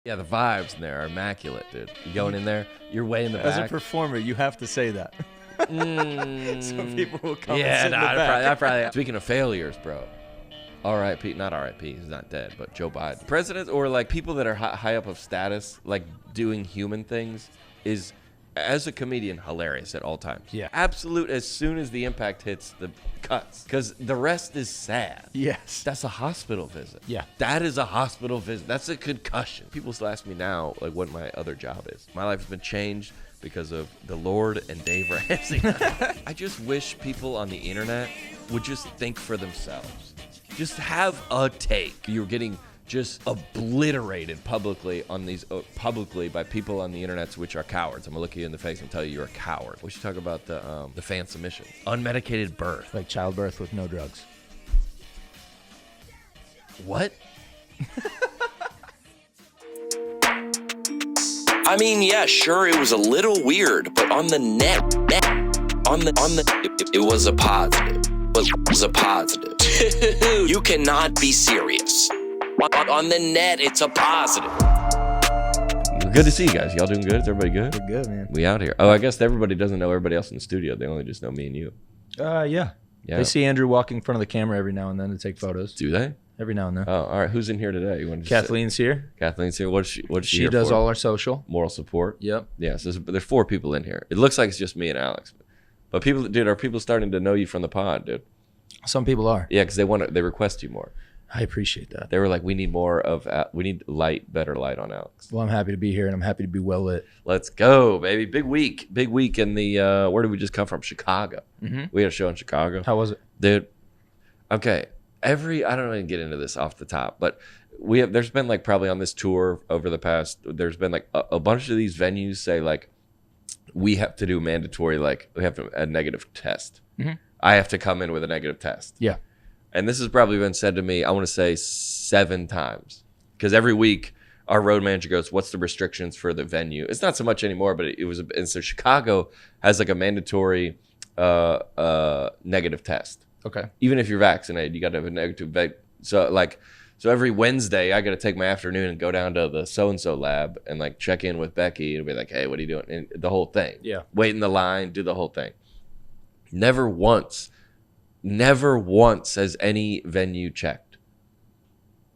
Yeah, the vibes in there are immaculate, dude. You going in there, you're way in the back. As a performer, you have to say that. So people will come and sit in the back. I probably. Speaking of failures, bro. R.I.P. Not R.I.P. He's not dead, but Joe Biden. Presidents or like people that are high up of status, like doing human things, is, as a comedian, hilarious at all times. Yeah. Absolute as soon as the impact hits the cuts. Because the rest is sad. Yes. That's a hospital visit. Yeah. That is a hospital visit. That's a concussion. People still ask me now, like, what my other job is. My life has been changed because of the Lord and Dave Ramsey. I just wish people on the internet would just think for themselves. Just have a take. You're getting just obliterated publicly on these publicly by people on the internet, which are cowards. I'm gonna look you in the face and tell you you're a coward. We should talk about the fan submission, unmedicated birth, Like childbirth with no drugs. What? I mean, yeah, sure, it was a little weird, but on the net, it was a positive. It was a positive. You cannot be serious. On the net, it's a positive. Good to see you guys. Y'all doing good? Is everybody good? We're good, man. We out here. Oh, I guess everybody doesn't know everybody else in the studio. They only just know me and you. Yeah. They see Andrew walking in front of the camera every now and then to take photos. Do they? Every now and then. Oh, all right. Who's in here today? You want to Kathleen's here. Kathleen here. What's she She here does for? all our social. Moral support. Yep. Yeah. So there's 4 people in here. It looks like it's just me and Alex, but people, dude, are people starting to know you from the pod, dude? Some people are. Yeah, because they request you more. I appreciate that. They were like, we need more of, we need better light on Alex. Well, I'm happy to be here, and I'm happy to be well lit. Let's go, baby. Big week in the, where did we just come from? Chicago. Mm-hmm. We had a show in Chicago. How was it? Dude, okay. I don't even get into this off the top, but there's been like probably on this tour over the past, there's been like a bunch of these venues say like, we have to do mandatory, like we have a negative test. Mm-hmm. I have to come in with a negative test. Yeah. And this has probably been said to me, I want to say 7 times. Because every week our road manager goes, what's the restrictions for the venue? It's not so much anymore, but it was, and so Chicago has like a mandatory negative test. Okay. Even if you're vaccinated, you got to have a negative. So every Wednesday I got to take my afternoon and go down to the so-and-so lab and like check in with Becky and be like, hey, what are you doing? And the whole thing. Yeah. Wait in the line, do the whole thing. Never once has any venue checked.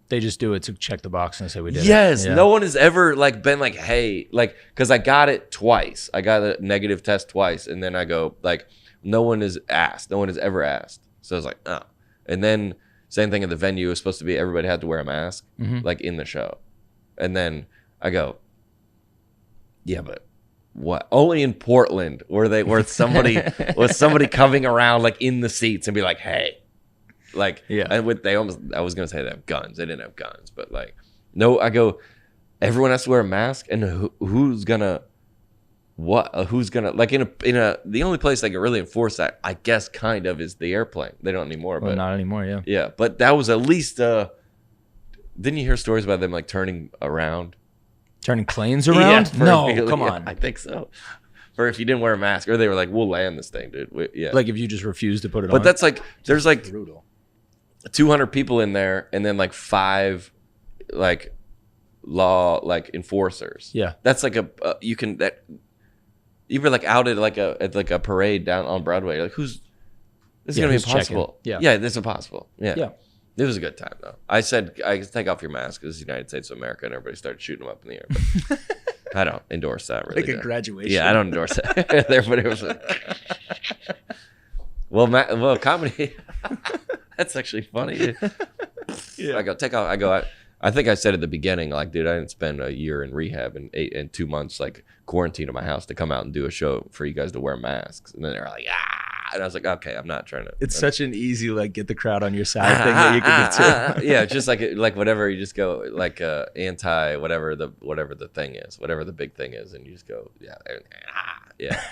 They just do it to check the box and say we did Yes, it. Yeah. no one has ever like been like, hey, like, because I got it twice. I got a negative test twice, and then I go like, no one has asked. No one has ever asked. So I was like, oh. And then same thing at the venue. It was supposed to be everybody had to wear a mask, like in the show. And then I go, yeah, but what? Only in Portland where somebody was somebody coming around like in the seats and be like, hey, like, yeah. And I was gonna say they have guns. They didn't have guns, but like, no. I go, everyone has to wear a mask, and who's gonna like the only place they can really enforce that, I guess, kind of is the airplane. They don't anymore, Well, but not anymore. Yeah. yeah. But that was at least. Didn't you hear stories about them like turning around? Turning planes around? Yeah, No, come on. I think so. For if you didn't wear a mask, or they were like, "We'll land this thing, dude." Yeah. Like if you just refuse to put it on. But that's like there's like brutal. 200 people in there, and then like 5 like law like enforcers. Yeah. That's like you were like out at like a parade down on Broadway. Like this is gonna be impossible. checking? Yeah, this is impossible. Yeah. Yeah. It was a good time though. I said, I take off your mask because it's the United States of America, and everybody started shooting them up in the air. But I don't endorse that really. Like a graduation. Yeah, I don't endorse that. Everybody was like, well, comedy. That's actually funny. Yeah. I go take off. I think I said at the beginning, like, dude, I didn't spend a year in rehab and 2 months like quarantine at my house to come out and do a show for you guys to wear masks. And then they're like, and I was like, okay, I'm not trying to. It's such an easy like get the crowd on your side thing that you can do too. Yeah, just like whatever, you just go like anti whatever the thing is, whatever the big thing is, and you just go yeah.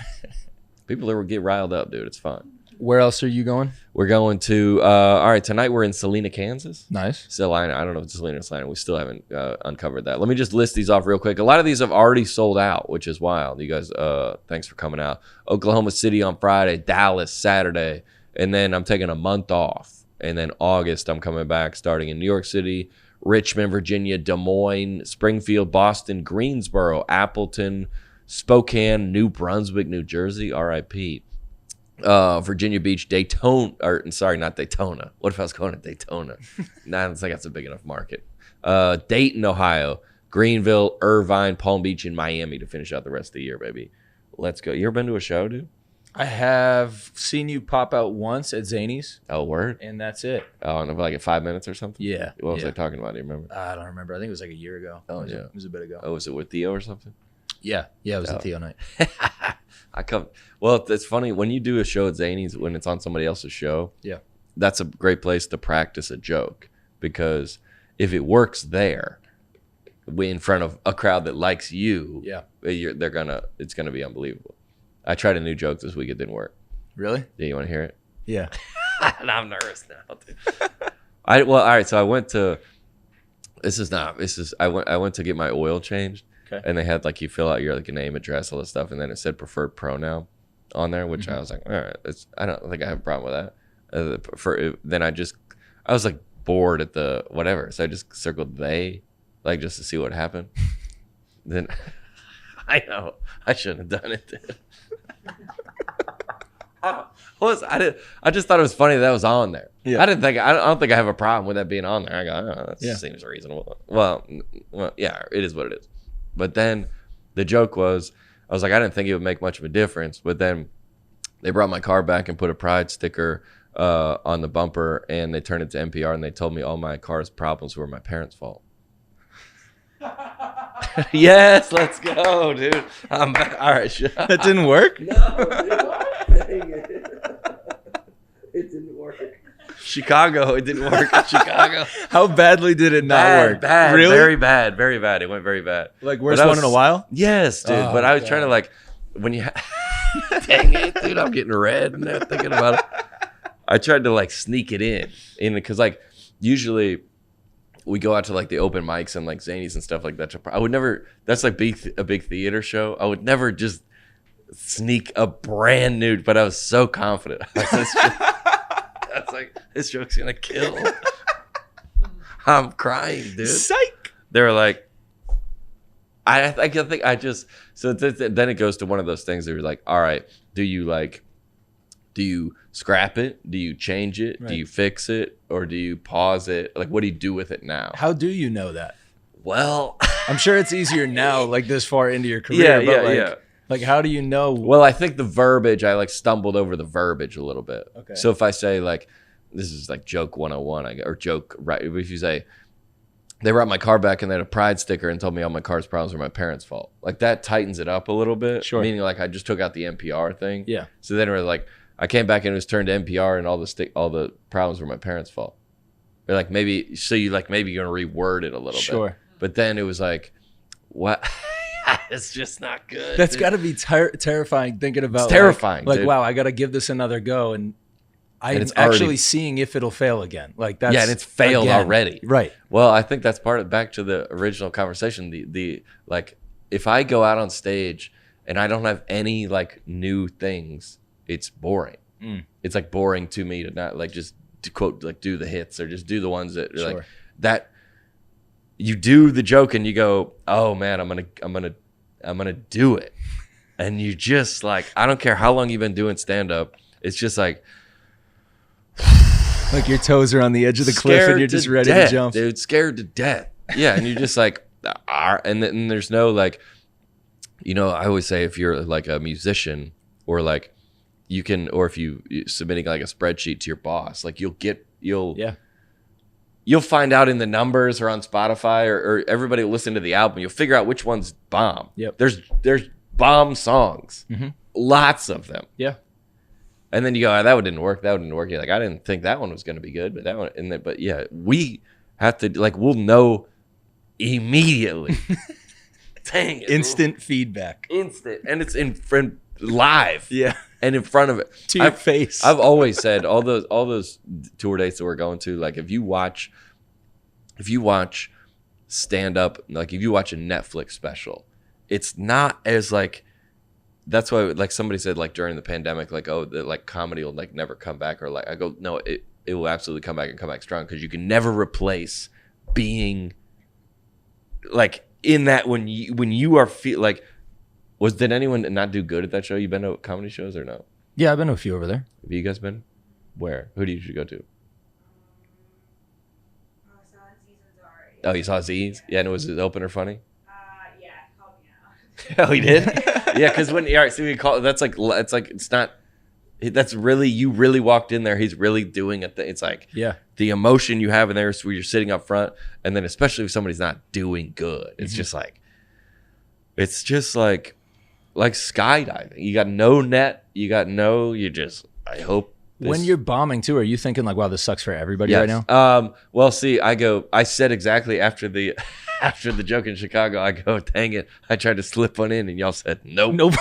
People will get riled up, dude. It's fun. Where else are you going? We're going to all right, tonight we're in Salina, Kansas. Nice. Salina, I don't know if it's Salina or Salina. We still haven't uncovered that. Let me just list these off real quick. A lot of these have already sold out, which is wild. You guys, thanks for coming out. Oklahoma City on Friday, Dallas Saturday, and then I'm taking a month off. And then August, I'm coming back starting in New York City, Richmond, Virginia, Des Moines, Springfield, Boston, Greensboro, Appleton, Spokane, New Brunswick, New Jersey, RIP. Virginia Beach, Daytona, or sorry, not Daytona. What if I was going to Daytona? Nah, I don't think that's a big enough market. Dayton, Ohio, Greenville, Irvine, Palm Beach, and Miami to finish out the rest of the year, baby. Let's go. You ever been to a show, dude? I have seen you pop out once at Zany's. Oh, word? And that's it. Oh, and like in 5 minutes or something? Yeah. What was I talking about? Do you remember? I don't remember. I think it was like a year ago. Oh, It was a bit ago. Oh, was it with Theo or something? Yeah. Yeah, it was a Theo night. Well, it's funny when you do a show at Zany's when it's on somebody else's show. Yeah. That's a great place to practice a joke because if it works there, in front of a crowd that likes you, it's gonna be unbelievable. I tried a new joke this week. It didn't work. Really? Yeah, you want to hear it? Yeah. I'm nervous now, dude. All right. So I went to. I went to get my oil changed. Okay. And they had like you fill out your like name, address, all this stuff, and then it said preferred pronoun on there, which I was like, all right, I don't think I have a problem with that. Then I was like bored at the whatever, so I just circled they, like just to see what happened. Then I know I shouldn't have done it. Dude. I just thought it was funny that was on there. Yeah. I don't think I have a problem with that being on there. I go, oh, that seems reasonable. Well, yeah, it is what it is. But then the joke was, I was like, I didn't think it would make much of a difference. But then they brought my car back and put a pride sticker on the bumper, and they turned it to NPR, and they told me all my car's problems were my parents' fault. Yes, let's go, dude. I'm back. All right, that didn't work? No, it didn't work. Chicago, it didn't work in Chicago. How badly did it not work? Bad, really? Very bad, very bad. It went very bad. Like worst one in a while? Yes, dude. Oh, but I was trying to like, when you, dang it, dude, I'm getting red now thinking about it. I tried to like sneak it in because like usually we go out to like the open mics and like Zany's and stuff like that. I would never. That's like a big theater show. I would never just sneak a brand new. But I was so confident. That's like, this joke's gonna kill. I'm crying, dude. Psych. They were like, I think I just, so then it goes to one of those things that you're like, all right, do you scrap it? Do you change it? Right. Do you fix it? Or do you pause it? Like, what do you do with it now? How do you know that? Well, I'm sure it's easier now, like this far into your career. Yeah. Like, how do you know? Well, I think the verbiage, I like stumbled over the verbiage a little bit. Okay. So if I say like, this is like joke 101, or joke, right? If you say, they brought my car back and they had a pride sticker and told me all my car's problems were my parents' fault. Like that tightens it up a little bit. Sure. Meaning like I just took out the NPR thing. Yeah. So then it was like, I came back and it was turned to NPR and all the problems were my parents' fault. They're like, maybe you're going to reword it a little bit. Sure. But then it was like, what? It's just not good. That's got to be terrifying thinking about. It's terrifying. Like wow, I got to give this another go, and I'm actually seeing if it'll fail again. Like that's and it's failed already. Right. Well, I think that's back to the original conversation. The like, if I go out on stage and I don't have any like new things, it's boring. It's like boring to me to not like just to quote like do the hits or just do the ones that are like that. You do the joke and you go, oh man, I'm gonna do it, and you just like, I don't care how long you've been doing stand up, it's just like your toes are on the edge of the cliff and you're just ready to jump, dude. Scared to death. Yeah, and you're just like, and then there's no like, I always say if you're like a musician or like you can, or if you submitting like a spreadsheet to your boss, like you'll find out in the numbers or on Spotify or everybody will listen to the album. You'll figure out which one's bomb. Yep. There's bomb songs, lots of them. Yeah. And then you go, oh, that one didn't work. You're like, I didn't think that one was going to be good, but that one. But yeah, we have to like, we'll know immediately. Dang it! Instant feedback. Instant, and it's in front live. Yeah. And in front of it to your face. I've always said all those tour dates that we're going to, like if you watch stand up, like if you watch a Netflix special, it's not as like, that's why like somebody said like during the pandemic, like, oh, like comedy will like never come back, or like I go, no, it will absolutely come back and come back strong, because you can never replace being like in that when you are like did anyone not do good at that show? You been to comedy shows or no? Yeah, I've been to a few over there. Have you guys been? Where? Who do you usually go to? I saw Seasons already. Oh, you saw Z's? Yeah, and was his opener funny? Yeah, called me out. Oh, he did? Yeah, because all right, so we call that's like it's not. That's really you really walked in there. He's really doing it. It's like the emotion you have in there is where you're sitting up front, and then especially if somebody's not doing good, it's just like skydiving. You got no net. You just. I hope. When you're bombing too, are you thinking like, wow, this sucks for everybody right now? Well, see, I said exactly after the joke in Chicago, I go, dang it, I tried to slip one in, and y'all said nope.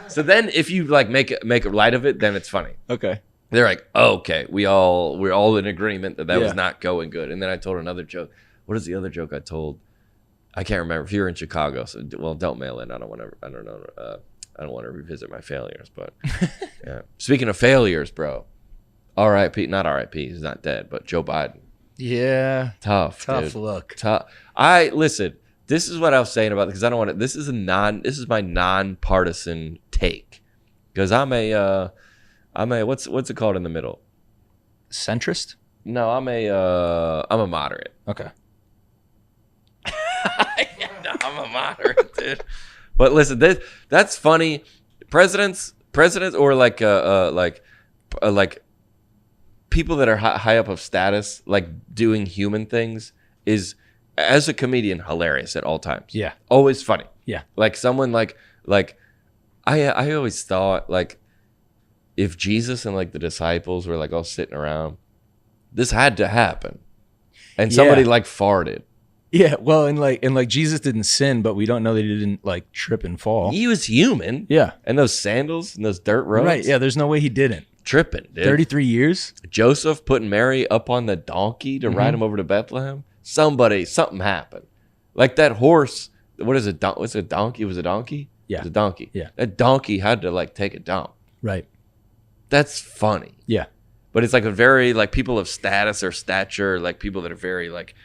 So then if you like make light of it, then it's funny. Okay. They're like, oh, okay, we're all in agreement that was not going good. And then I told another joke. What is the other joke I told? I can't remember. If you're in Chicago, so don't mail in. I don't want to revisit my failures. But yeah. Speaking of failures, bro, R.I.P. Not R.I.P. He's not dead, but Joe Biden. Yeah. Tough dude. Look. Tough. Listen. This is what I was saying about it because I don't want to. This is my nonpartisan take because I'm a what's it called in the middle? Centrist? No, I'm a moderate. Okay. No, I'm a moderate, dude. But listen, that's funny. Presidents, or like people that are high up of status, like doing human things, is. As a comedian, hilarious at all times. Yeah. Always funny. Yeah. Like someone like I always thought like if Jesus and like the disciples were like all sitting around, this had to happen. And somebody like farted. Yeah. Well, and like Jesus didn't sin, but we don't know that he didn't like trip and fall. He was human. Yeah. And those sandals and those dirt roads. Right. Yeah. There's no way he didn't. Tripping, dude. 33 years. Joseph putting Mary up on the donkey to ride him over to Bethlehem. Something happened. Like that horse, what is it? Was it a donkey? It was a donkey? Yeah. It was a donkey. Yeah. That donkey had to like take a dump. Right. That's funny. Yeah. But it's like a very like people of status or stature, like people that are very like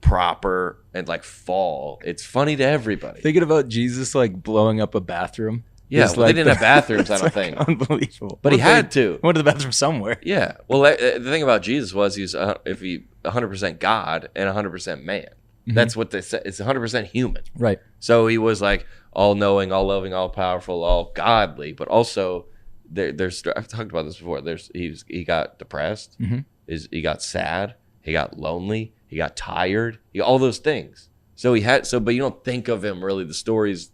proper and like fall. It's funny to everybody. Thinking about Jesus like blowing up a bathroom. Yeah, well, they didn't have bathrooms, I don't like think. Unbelievable. But he had to. Went to the bathroom somewhere. Yeah. Well, the thing about Jesus was he's 100% God and 100% man. That's what they said. It's 100% human. Right. So he was like all knowing, all loving, all powerful, all godly, but also there's I've talked about this before. He got depressed. He got sad. He got lonely. He got tired. All those things. So but you don't think of him really. Those stories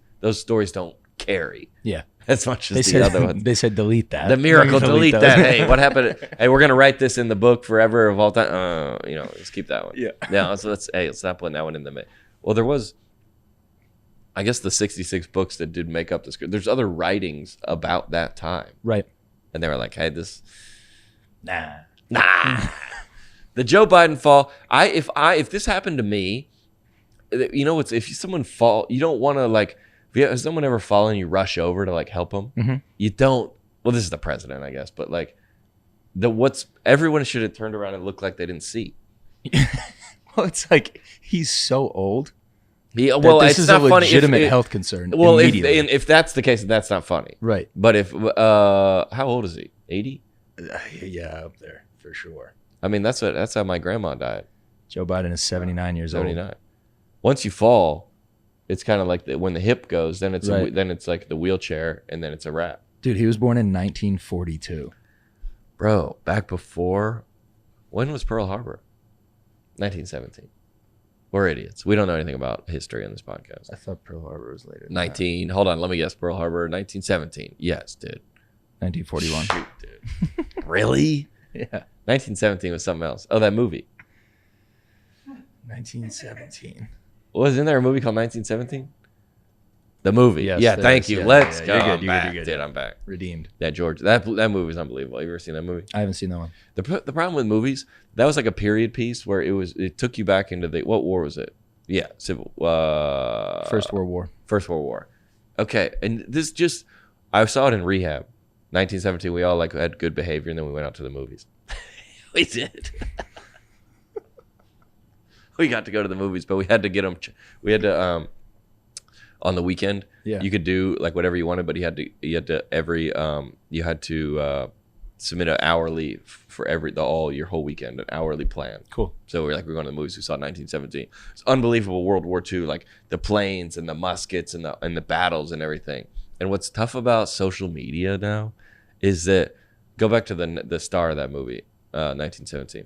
don't carry. Yeah. As much as the other ones. They said delete that. The miracle, delete that. Hey, what happened? Hey, we're gonna write this in the book forever of all time. Let's keep that one. Yeah. Yeah. So let's not put that one in the mid. Well, there was, I guess, the 66 books that did make up this. There's other writings about that time. Right. And they were like, hey, this. Nah. The Joe Biden fall. If this happened to me, if someone fall, you don't want to like. Has someone ever fallen, you rush over to like help them? You don't. Well, this is the president, I guess, but like everyone should have turned around and looked like they didn't see. Well, it's like he's so old. Yeah, well, this it's is not a funny. legitimate health concern. Well, if that's the case, that's not funny. Right. But if how old is he? 80? Yeah, up there for sure. I mean, that's how my grandma died. Joe Biden is 79 years 79. Once you fall, it's kind of like when the hip goes, then it's Right. then it's like the wheelchair, and then it's a wrap. Dude, he was born in 1942. Bro, back before, when was Pearl Harbor? 1917. We're idiots. We don't know anything about history on this podcast. I thought Pearl Harbor was later. 19. Hold on, let me guess. Pearl Harbor, 1917. Yes, dude. 1941. Shoot, dude. Really? Yeah. 1917 was something else. Oh, that movie. 1917. Wasn't there a movie called 1917? The movie. Yes, yeah, there thank is. you. Yeah, Let's yeah, go. you're good, I'm you're back. good, you're good. Dude, I'm back. Redeemed. Yeah, George. That movie is unbelievable. Have you ever seen that movie? I haven't seen that one. The problem with movies, that was like a period piece where it took you back into what war was it? Yeah, First World War. First World War. Okay, and this I saw it in rehab. 1917. We all like had good behavior, and then we went out to the movies. We did. we got to go to the movies, but we had to get them. We had to on the weekend. Yeah. You could do like whatever you wanted, but you had to submit an hourly for your whole weekend, an hourly plan. Cool. So we're going to the movies. We saw 1917. It's unbelievable. World War II, like the planes and the muskets and the battles and everything. And what's tough about social media now is that go back to the star of that movie, 1917,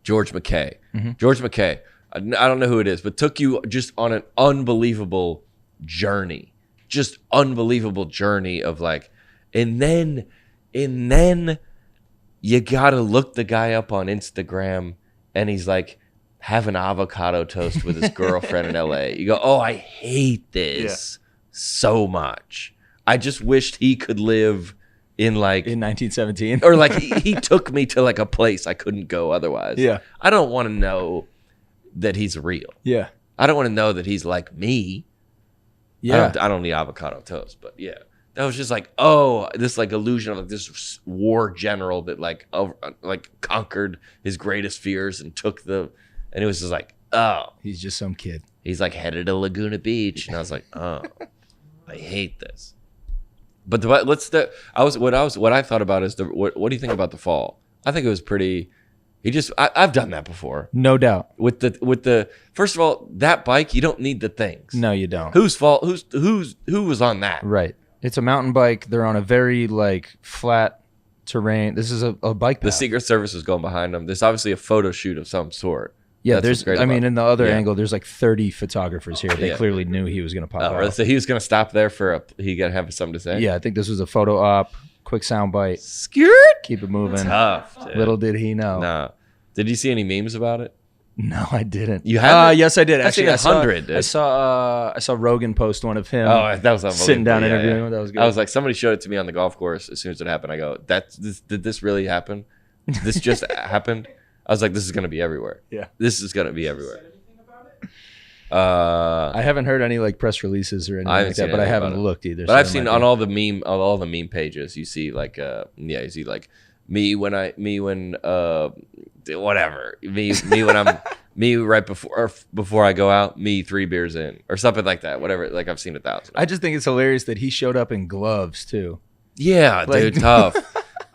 George McKay. Mm-hmm. George McKay. I don't know who it is, but took you just on an unbelievable journey, of like, and then you gotta look the guy up on Instagram, and he's like having avocado toast with his girlfriend in LA. You go, oh, I hate this so much. I just wished he could live in 1917, or like he took me to like a place I couldn't go otherwise. Yeah. I don't want to know that he's real. Yeah. I don't want to know that he's like me. Yeah. I don't need avocado toast, but yeah. That was just like, oh, this like illusion of like this war general that like conquered his greatest fears and and it was just like, oh, He's just some kid. he's like headed to Laguna Beach, and I was like, oh, I hate this. But what I thought about is what do you think about The Fall? I think it was pretty. I've done that before. No doubt. With the first of all, that bike, you don't need the things. No, you don't. Whose fault? Who was on that? Right. It's a mountain bike. They're on a very like flat terrain. This is a bike path. The Secret Service was going behind them. There's obviously a photo shoot of some sort. Yeah, That's what's great I about mean, it. in the other Yeah. angle, there's like 30 photographers here. They Yeah. clearly knew he was going to pop out. So he was going to stop there he got to have something to say. Yeah, I think this was a photo op, quick sound bite, Skirt. keep it moving. Tough. Dude. Little did he know. No. Did you see any memes about it? No, I didn't. You haven't? Yes, I did. I've seen Actually, 100, dude. I saw Rogan post one of him. Oh, that was unbelievable. sitting down Yeah, interviewing yeah. him. That was good. I was like, somebody showed it to me on the golf course. As soon as it happened, I go, did this really happen? This just happened? I was like, this is going to be everywhere. Yeah. This is going to be everywhere. I haven't heard any like press releases or anything I haven't like seen that, but I anything haven't about it. looked either. But so I've it seen might on be- all the meme pages, you see like you see like me when whatever me when I'm me right before I go out, me 3 beers in or something like that, whatever. Like I've seen 1,000. I just think it's hilarious that he showed up in gloves too. Yeah, Like- dude, tough.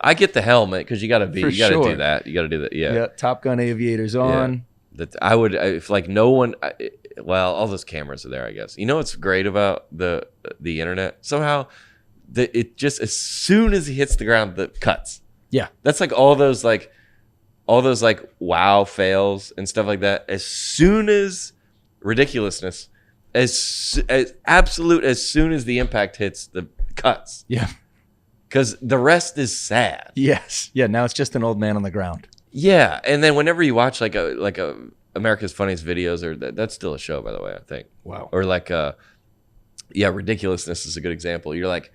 I get the helmet because you got to For do sure. that. You got to do that. Yeah, Top Gun aviators on. That I would if like no one. Well, all those cameras are there, I guess. You know what's great about the internet? Somehow, it just as soon as he hits the ground, the cuts. Yeah. That's like all those wow fails and stuff like that. As soon as ridiculousness, as soon as the impact hits, the cuts. Yeah. Because the rest is sad. Yes. Yeah. Now it's just an old man on the ground. Yeah, and then whenever you watch like a America's Funniest Videos, or that's still a show, by the way, I think. Wow. Or like Ridiculousness is a good example. You're like,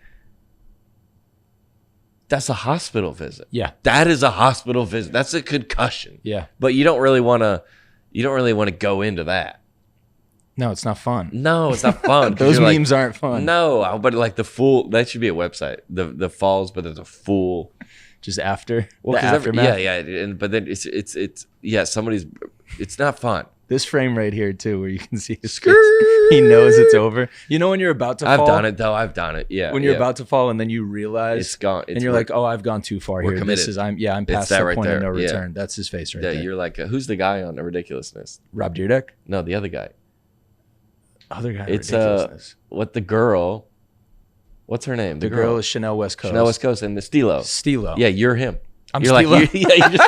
that's a hospital visit. Yeah. That is a hospital visit. That's a concussion. Yeah. But you don't really want to go into that. No, it's not fun. No, it's not fun. 'Cause Those you're like, memes aren't fun. No, but like the full, that should be a website. The falls, but there's a full. Just after Well, the 'cause aftermath. but then it's not fun. This frame right here too, where you can see his face. Skirt. He knows it's over. You know when you're about to fall? I've done it though. I've done it. Yeah. When you're yeah. about to fall and then you realize It's gone. and you're like, oh, I've gone too far We're here. committed. This is I'm past that the right point of there. no Yeah. return. That's his face right there. You're like, who's the guy on the Ridiculousness? Rob Dyrdek? No, the other guy. Other guy. It's Ridiculousness. what the girl? What's her name? The girl is Chanel West Coast. Chanel West Coast and the Stilo. Stilo. Yeah, you're him. I'm you're Stilo.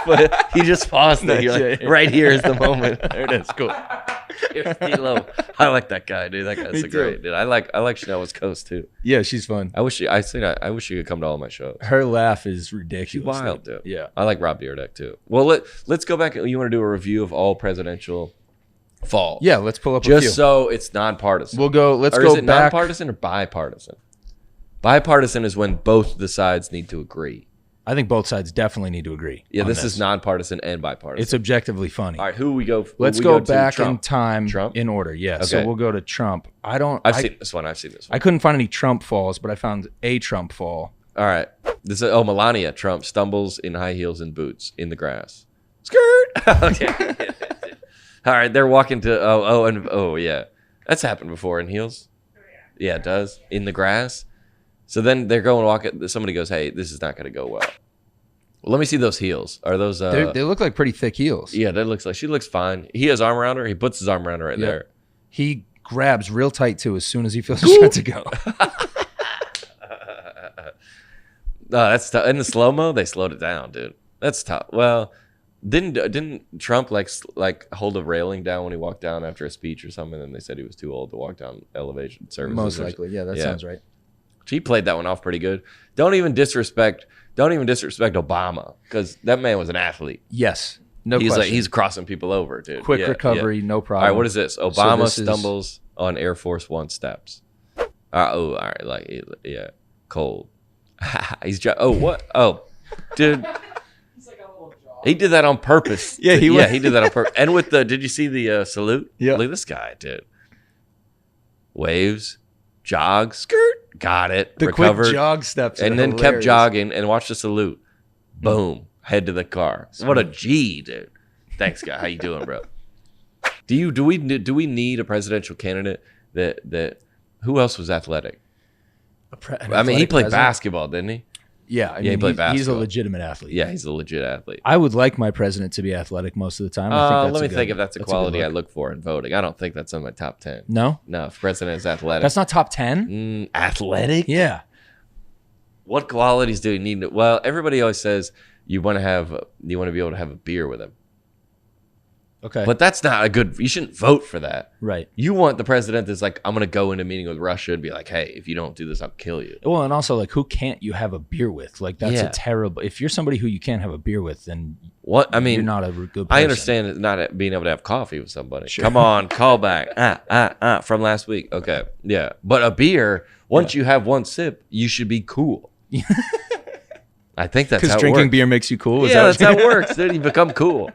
like, you just paused it. You're like, Yeah. right here is the moment. There it is. Cool. You're Stilo. I like that guy, dude. That guy's Me so too. great, dude. I like Chanel West Coast too. Yeah, she's fun. I wish she could come to all my shows. Her laugh is ridiculous. She's wild, dude. Yeah. I like Rob Dyrdek too. Well, let's go back. You want to do a review of all presidential falls? Yeah, let's pull up a few. Just so it's nonpartisan. We'll go. Let's Or go is it back. nonpartisan or bipartisan? Bipartisan is when both the sides need to agree. I think both sides definitely need to agree. Yeah, on this is nonpartisan and bipartisan. It's objectively funny. All right, who we go? Let's we go to? back in Trump. time Trump? in order. Yeah. Okay. So we'll go to Trump. I've seen this one. I couldn't find any Trump falls, but I found a Trump fall. All right, this is Melania Trump stumbles in high heels and boots in the grass. Skirt. Okay. All right, they're walking to yeah, that's happened before in heels. Yeah, it does in the grass. So then they're going walking. Somebody goes, "Hey, this is not going to go well." Let me see those heels. Are those? They look like pretty thick heels. Yeah, that looks like she looks fine. He has arm around her. He puts his arm around her right there. He grabs real tight too as soon as he feels set to go. No, that's tough. In the slow mo, they slowed it down, dude. That's tough. Well, didn't Trump like hold a railing down when he walked down after a speech or something? And they said he was too old to walk down elevation services. Most likely, yeah, that sounds right. He played that one off pretty good. Don't even disrespect Obama, because that man was an athlete. Yes, no he's question. he's crossing people over, dude. Quick recovery, no problem. All right, what is this? Obama stumbles on Air Force One steps. All right, cold. What? Oh, dude. He did that on purpose. Yeah, he did that on purpose. And with did you see the salute? Yeah. Look at this guy, dude. Waves, jog, skirt, got it. The recovered, quick jog steps, and then kept jogging and watched the salute. Boom, head to the car. What a G, dude. Thanks, guy. How you doing, bro? Do we need a presidential candidate that who else was athletic? I mean, he played basketball, didn't he? Yeah, he played basketball. He's a legitimate athlete. Yeah, he's a legit athlete. I would like my president to be athletic most of the time. Let me think if that's a quality I look for in voting. I don't think that's in my top 10. No? No, if president is athletic. That's not top 10? Athletic? Yeah. What qualities do you need? Well, everybody always says you want to be able to have a beer with him. Okay. But that's not a good, you shouldn't vote for that. Right. You want the president that's like, I'm going to go into a meeting with Russia and be like, hey, if you don't do this, I'll kill you. Well, and also, like, who can't you have a beer with? Like, that's a terrible, if you're somebody who you can't have a beer with, then you're not a good person. I understand not being able to have coffee with somebody. Sure. Come on, call back. From last week. Okay. Yeah. But a beer, once you have one sip, you should be cool. I think that's how it works. Because drinking beer makes you cool? That's how it works. Then you become cool.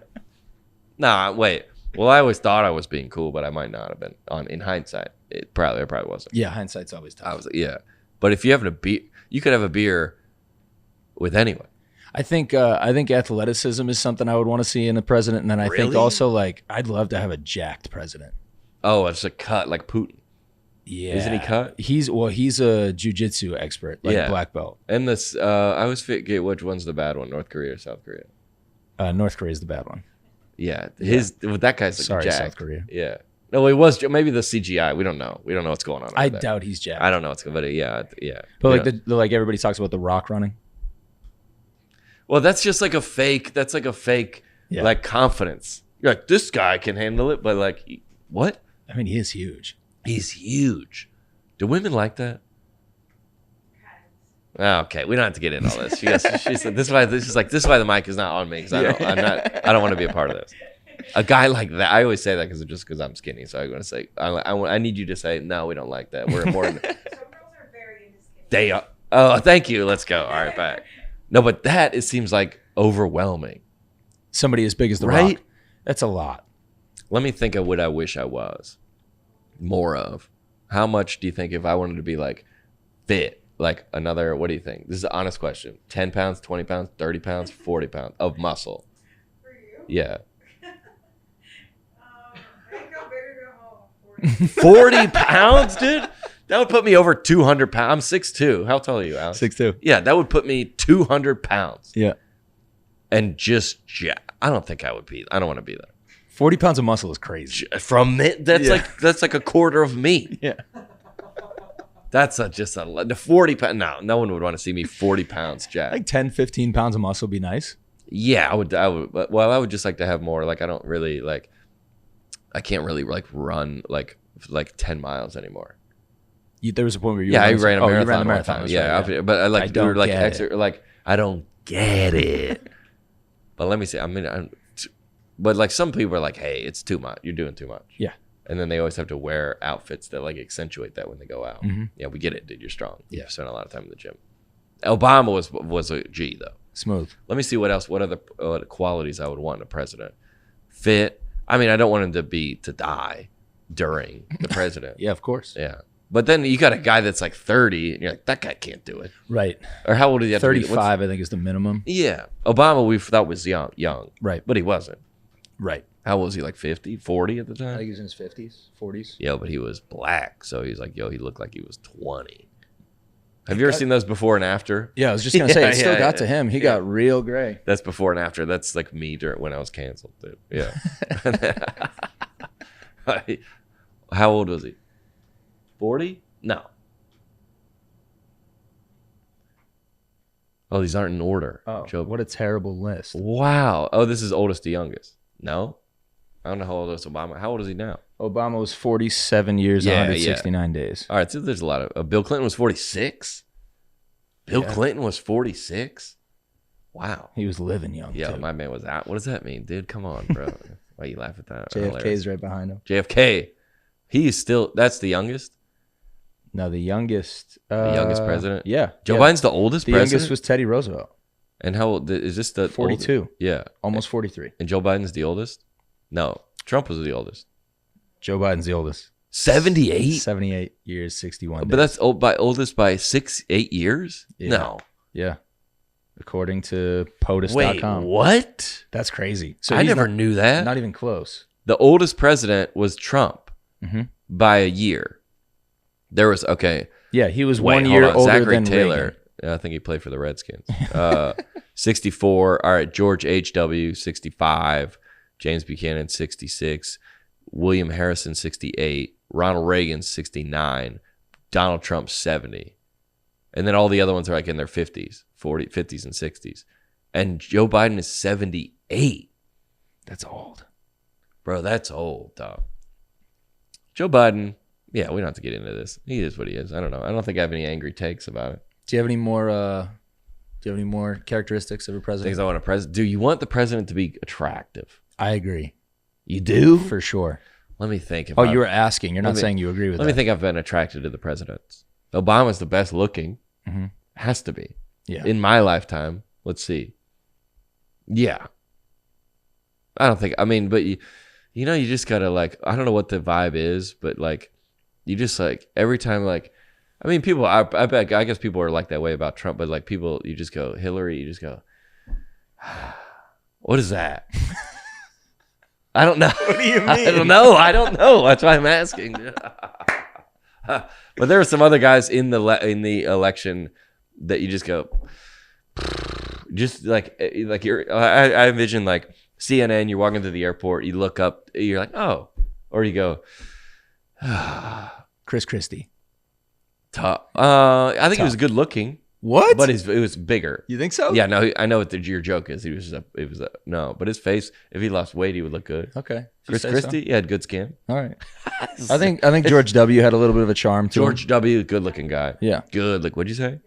Nah, wait. Well, I always thought I was being cool, but I might not have been. In hindsight, it probably wasn't. Yeah, hindsight's always tough. I was but if you have a beer, you could have a beer with anyone. I think athleticism is something I would want to see in a president, and then I think also like I'd love to have a jacked president. Oh, it's a cut like Putin. Yeah, isn't he cut? He's a jiu-jitsu expert, like black belt. And this, I always forget which one's the bad one, North Korea or South Korea. North Korea is the bad one. Yeah, that guy's like jacked. South Korea. Yeah, no, it was maybe the CGI. We don't know. We don't know what's going on. I doubt he's jacked. I don't know what's going. But yeah. But like everybody talks about The Rock running. Well, that's just like a fake. That's like a fake, like confidence. You're like, this guy can handle it, but like, what? I mean, he is huge. He's huge. Do women like that? Okay, we don't have to get into all this. She said, "This is why the mic is not on me because I don't want to be a part of this." A guy like that, I always say that because I'm skinny. So I'm going to say, I need you to say, no, we don't like that. We're more. Some girls are very into skin. They are. Oh, thank you. Let's go. All right, back. No, but it seems like overwhelming. Somebody as big as The Rock. That's a lot. Let me think of what I wish I was more of. How much do you think if I wanted to be like fit? Like another, what do you think? This is an honest question. 10 pounds, 20 pounds, 30 pounds, 40 pounds of muscle. For you? Yeah. I think go big or go home. 40 pounds, dude? That would put me over 200 pounds. I'm 6'2". How tall are you, Alex? 6'2". Yeah, that would put me 200 pounds. Yeah. And just, I don't think I would be. I don't want to be that. 40 pounds of muscle is crazy. From it, that's like a quarter of me. Yeah. That's the 40 pounds. No one would want to see me 40 pounds, Jack. Like 10, 15 pounds of muscle would be nice. Yeah, I would. Well, I would just like to have more. Like, I don't really like. I can't really like run like 10 miles anymore. There was a point where you. Yeah, I ran a marathon. You ran a marathon. Yeah, right, but I like. I don't get it. Like, I don't get it. But let me see. But like some people are like, hey, it's too much. You're doing too much. Yeah. And then they always have to wear outfits that like accentuate that when they go out. Mm-hmm. Yeah, we get it, dude. You're strong. Yeah. You spent a lot of time in the gym. Obama was a G though. Smooth. Let me see what other qualities I would want in a president. Fit. I mean, I don't want him to die during the president. Yeah, of course. Yeah. But then you got a guy that's like 30, and you're like, that guy can't do it. Right. Or how old is he? 35, I think, is the minimum. Yeah. Obama, we thought was young. Right. But he wasn't. Right. How old was he? Like 50, 40 at the I time? think he was in his 50s, 40s. Yeah, but he was black, so he's like, yo, he looked like he was 20. Have you ever seen those before and after? Yeah, I was just gonna say, it still yeah, got yeah. to him. He got real gray. That's before and after. That's like me when I was canceled, dude. Yeah. How old was he? 40? No. Oh, these aren't in order. Oh, Joe. what a terrible list. Wow. Oh, this is oldest to youngest. No? I don't know how old is Obama. How old is he now? Obama was 47 years, Yeah, 169 days. All right, so there's a lot of... Bill Clinton was 46? Bill Clinton was 46? Wow. He was living young, Yeah, too. my man was out. What does that mean, dude? Come on, bro. Why you laugh at that? JFK's right behind him. JFK. He is still... That's the youngest? No, the youngest... The youngest president? Yeah. Joe yeah. Biden's the oldest The president? youngest was Teddy Roosevelt. And how old... Is this the... 42. oldest? Yeah. Almost 43. And Joe Biden's the oldest? No. Trump was the oldest. Joe Biden's the oldest. 78? 78 years, 61 days. But that's oldest by 8 years? Yeah. No. Yeah. According to Wait, POTUS.com. what? That's crazy. So I he's never knew that. Not even close. The oldest president was Trump Mm-hmm. by a year. There was, okay. Yeah, he was Wait, 1 hold year on. older Zachary than Taylor. Reagan. I think he played for the Redskins. 64. All right. George H.W., 65. James Buchanan, 66. William Harrison, 68. Ronald Reagan, 69. Donald Trump, 70. And then all the other ones are like in their 50s, 50s and 60s. And Joe Biden is 78. That's old. Bro, that's old, dog. Joe Biden, yeah, we don't have to get into this. He is what he is. I don't know. I don't think I have any angry takes about it. Do you have any more characteristics of a president? Things I want a president. Do you want the president to be attractive? I agree. You do? For sure. Let me think. Oh, you were asking. You're not saying you agree with Let that. me think. I've been attracted to the presidents. Obama's the best looking. Mhm. Has to be. Yeah. In my lifetime. Let's see. Yeah. I don't think, I mean, but you just gotta like, I don't know what the vibe is, but like, you just like, every time like, I mean, people, I guess people are like that way about Trump, but like people, you just go, Hillary, you just go, what is that? I don't know. What do you mean? I don't know. That's why I'm asking. But there were some other guys in the election that you just go, just like you're. I envision like CNN. You're walking through the airport. You look up. You're like, oh, or you go, Chris Christie. top. I think he was good looking. What? But it was bigger. You think so? Yeah, no, I know what your joke is. No, but his face, if he lost weight, he would look good. Okay. If you Chris say Christie, he had good skin. So. All right. I think George W. had a little bit of a charm to him. George W. good looking guy. Yeah. Good. Like, what'd you say?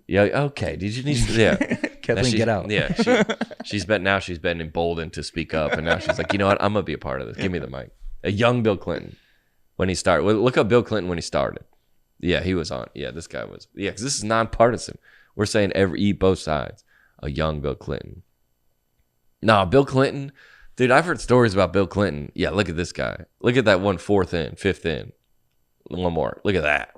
Yeah. Okay. Did you need? Yeah. Kathleen, get out. Yeah. She's been emboldened to speak up, and now she's like, you know what? I'm gonna be a part of this. Give me the mic. A young Bill Clinton when he started. Look up Bill Clinton when he started. Yeah, he was on. Yeah, this guy was. Yeah, because this is nonpartisan. We're saying eat both sides. A young Bill Clinton. No, Bill Clinton. Dude, I've heard stories about Bill Clinton. Yeah, look at this guy. Look at that one, fifth in. One more. Look at that.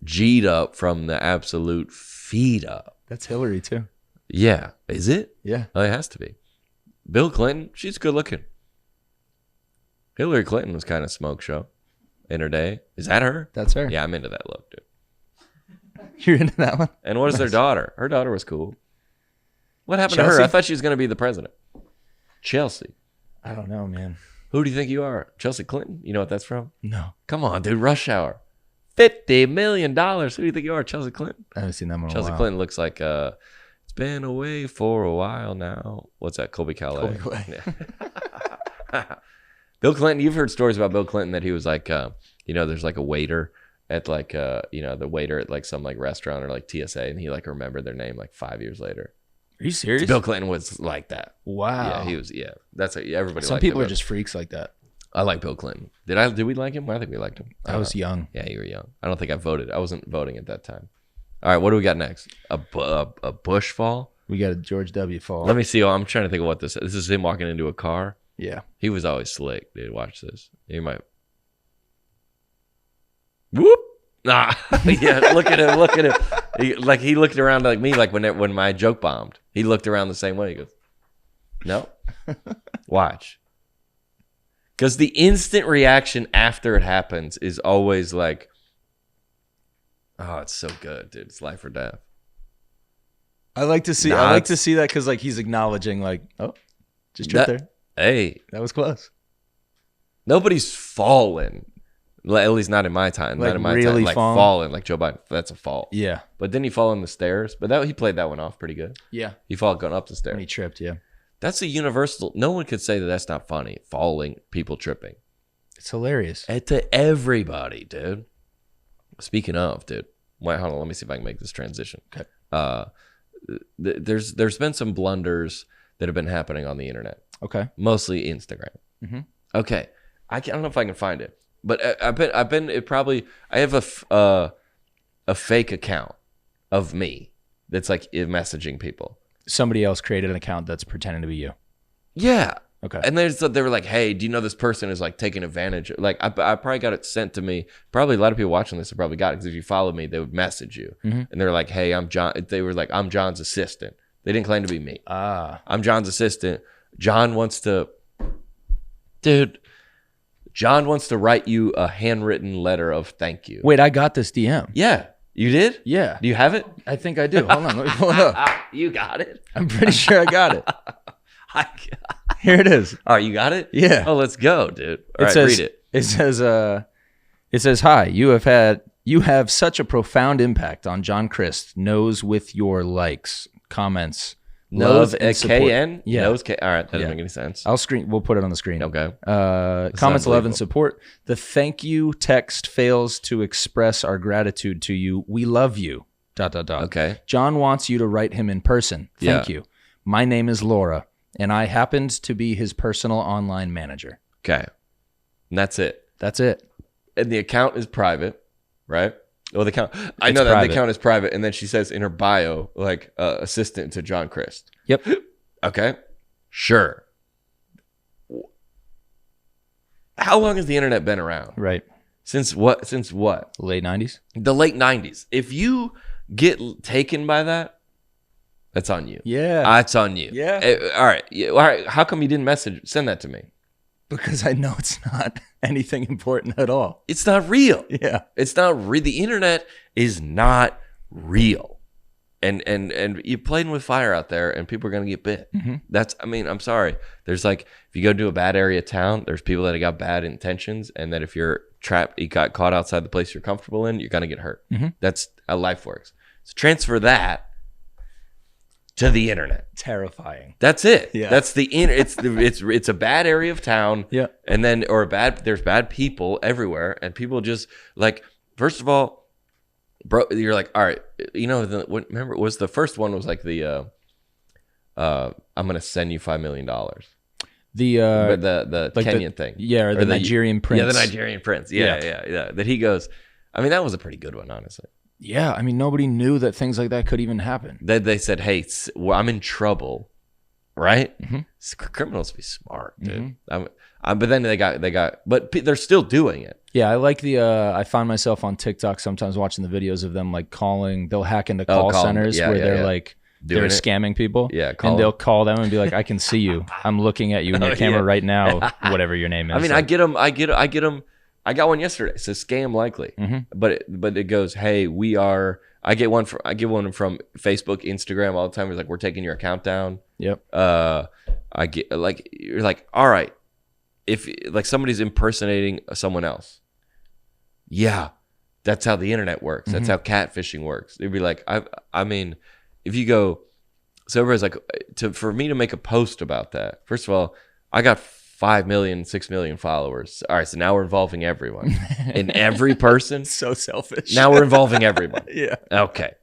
G'd up from the absolute feet up. That's Hillary, too. Yeah. Is it? Yeah. Oh, it has to be. Bill Clinton, she's good looking. Hillary Clinton was kind of smoke show in her day. Is that her? That's her. Yeah, I'm into that look, dude. You're into that one? And what is their daughter? Her daughter was cool. What happened to Chelsea? her? I thought she was going to be the president. Chelsea. I don't know, man. Who do you think you are? Chelsea Clinton? You know what that's from? No. Come on, dude. Rush Hour. $50 million. Who do you think you are? Chelsea Clinton? I haven't seen that one in a Chelsea while. Clinton looks like, it's been away for a while now. What's that? Colby Calais. Yeah. Bill Clinton, you've heard stories about Bill Clinton that he was like, there's like a waiter at like, the waiter at like some like restaurant or like TSA, and he like remembered their name like 5 years later. Are you serious? Bill Clinton was like that. Wow. Yeah, he was. Yeah, that's everybody. Some liked people him. are just freaks like that. I like Bill Clinton. Did we like him? I think we liked him. I was young. Yeah, you were young. I don't think I voted. I wasn't voting at that time. All right, what do we got next? A Bush fall? We got a George W. fall. Let me see. I'm trying to think of what this is. This is him walking into a car. Yeah. He was always slick, dude. Watch this. He might. Whoop. Nah. Yeah, look at him. Look at him. He looked around like me, like when my joke bombed. He looked around the same way. He goes, no. Watch. Because the instant reaction after it happens is always like, oh, it's so good, dude. It's life or death. I like to see that because like he's acknowledging like, oh, just tripped there. Hey, That was close. nobody's fallen. At least not in my time. Like not in my really time. Like fallen? fallen, like Joe Biden. That's a fall. Yeah. But didn't he fall on the stairs? But he played that one off pretty good. Yeah. He fall going up the When stairs. he tripped, yeah. That's a universal. No one could say that that's not funny. Falling, people tripping. It's hilarious. And to everybody, dude. Speaking of, dude. Wait, hold on. Let me see if I can make this transition. Okay. There's been some blunders that have been happening on the internet. Okay. Mostly Instagram. Mm-hmm. Okay. I don't know if I can find it, but I have a fake account of me that's like messaging people. Somebody else created an account that's pretending to be you. Yeah. Okay. And they were like, hey, do you know this person is like taking advantage? Like I probably got it sent to me. Probably a lot of people watching this have probably got it because if you follow me, they would message you. Mm-hmm. And they're like, hey, I'm John. They were like, I'm John's assistant. They didn't claim to be me. I'm John's assistant. John wants to write you a handwritten letter of thank you. Wait, I got this DM. Yeah. You did? Yeah. Do you have it? I think I do. Hold on. Let me pull it up. You got it? I'm pretty sure I got it. Here it is. Oh, you got it? Yeah. Oh, let's go, dude. All right, says, read it. It says, hi, you have such a profound impact on John Crist. Knows with your likes, comments, Nose love and support. KN? Yeah. Nose K. All right, that doesn't Yeah. make any sense. We'll put it on the screen. Okay. Comments, love, and unbelievable. support. The thank you text fails to express our gratitude to you. We love you. ... Okay. John wants you to write him in person. Thank you. My name is Laura, and I happened to be his personal online manager. Okay. And that's it. That's it. And the account is private, right? Well, the account. I It's know that private. the account is private, and then she says in her bio, like, assistant to John Crist. Yep. Okay. Sure. How long has the internet been around? Right. Since what? Since what? Late 90s. The late 90s. If you get taken by that, that's on you. Yeah. That's on you. Yeah. All right. Yeah, all right. How come you didn't send that to me? Because I know it's not anything important at all. It's not real. Yeah. It's not real. The internet is not real. And you're playing with fire out there and people are going to get bit. Mm-hmm. I'm sorry. There's like, if you go to a bad area of town, there's people that have got bad intentions. And that if you're trapped, you got caught outside the place you're comfortable in, you're going to get hurt. Mm-hmm. That's how life works. So transfer that to the internet. Terrifying. That's it. Yeah. That's it's a bad area of town. Yeah. And then there's bad people everywhere, and people just like, first of all, bro, you're like, all right, remember it was the first one was like the I'm gonna send you $5 million. The like Kenyan thing. Yeah, or the Nigerian prince. Yeah, the Nigerian prince. Yeah. That he goes. I mean, that was a pretty good one, honestly. Yeah, I mean, nobody knew that things like that could even happen. They said, hey, I'm in trouble, right? Mm-hmm. Criminals be smart, dude. Mm-hmm. But then but they're still doing it. Yeah, I like I find myself on TikTok sometimes watching the videos of them like they'll hack into call centers where they're like, Doing they're it. scamming people. Yeah, and they'll call them and be like, I can see you. I'm looking at you in your camera right now, whatever your name is. I mean, I get them. I got one yesterday. It says scam likely, but it goes, hey, I get one from Facebook, Instagram all the time. It's like, we're taking your account down. Yep. I get like, you're like, all right, if like somebody's impersonating someone else, yeah, that's how the internet works. That's how catfishing works. It'd be like, I mean, if you go, so everybody's like, for me to make a post about that. First of all, I got 5 million, 6 million followers. All right, so now we're involving everyone. And every person. So selfish. Now we're involving everyone. Yeah. Okay.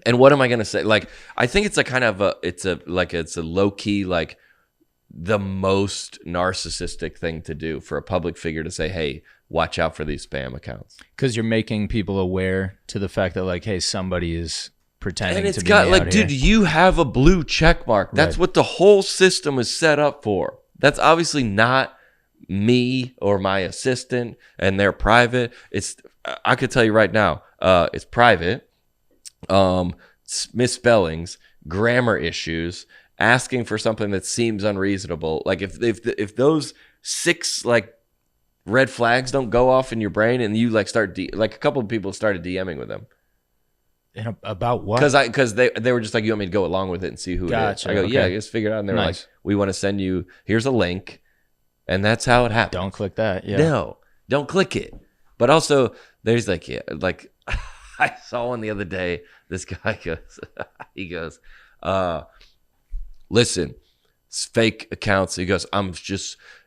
And what am I gonna say? Like, I think it's a kind of it's a low key, like the most narcissistic thing to do for a public figure to say, hey, watch out for these spam accounts. Because you're making people aware to the fact that like, hey, somebody is pretending and it's to be got me like, out dude, here. you have a blue check mark. That's Right. what the whole system is set up for. That's obviously not me or my assistant, and they're private. I could tell you right now, it's private. Misspellings, grammar issues, asking for something that seems unreasonable, like if those 6 like red flags don't go off in your brain and you like start like a couple of people started DMing with them. And about what? Because they were just like, you want me to go along with it and see who Gotcha, it is. I go, okay. yeah, just figure it out. And they were like, we want to send you, here's a link. And that's how it happens. Don't click that. Yeah. No, don't click it. But also, there's like, yeah, like I saw one the other day. This guy goes, he goes, listen, it's fake accounts. He goes,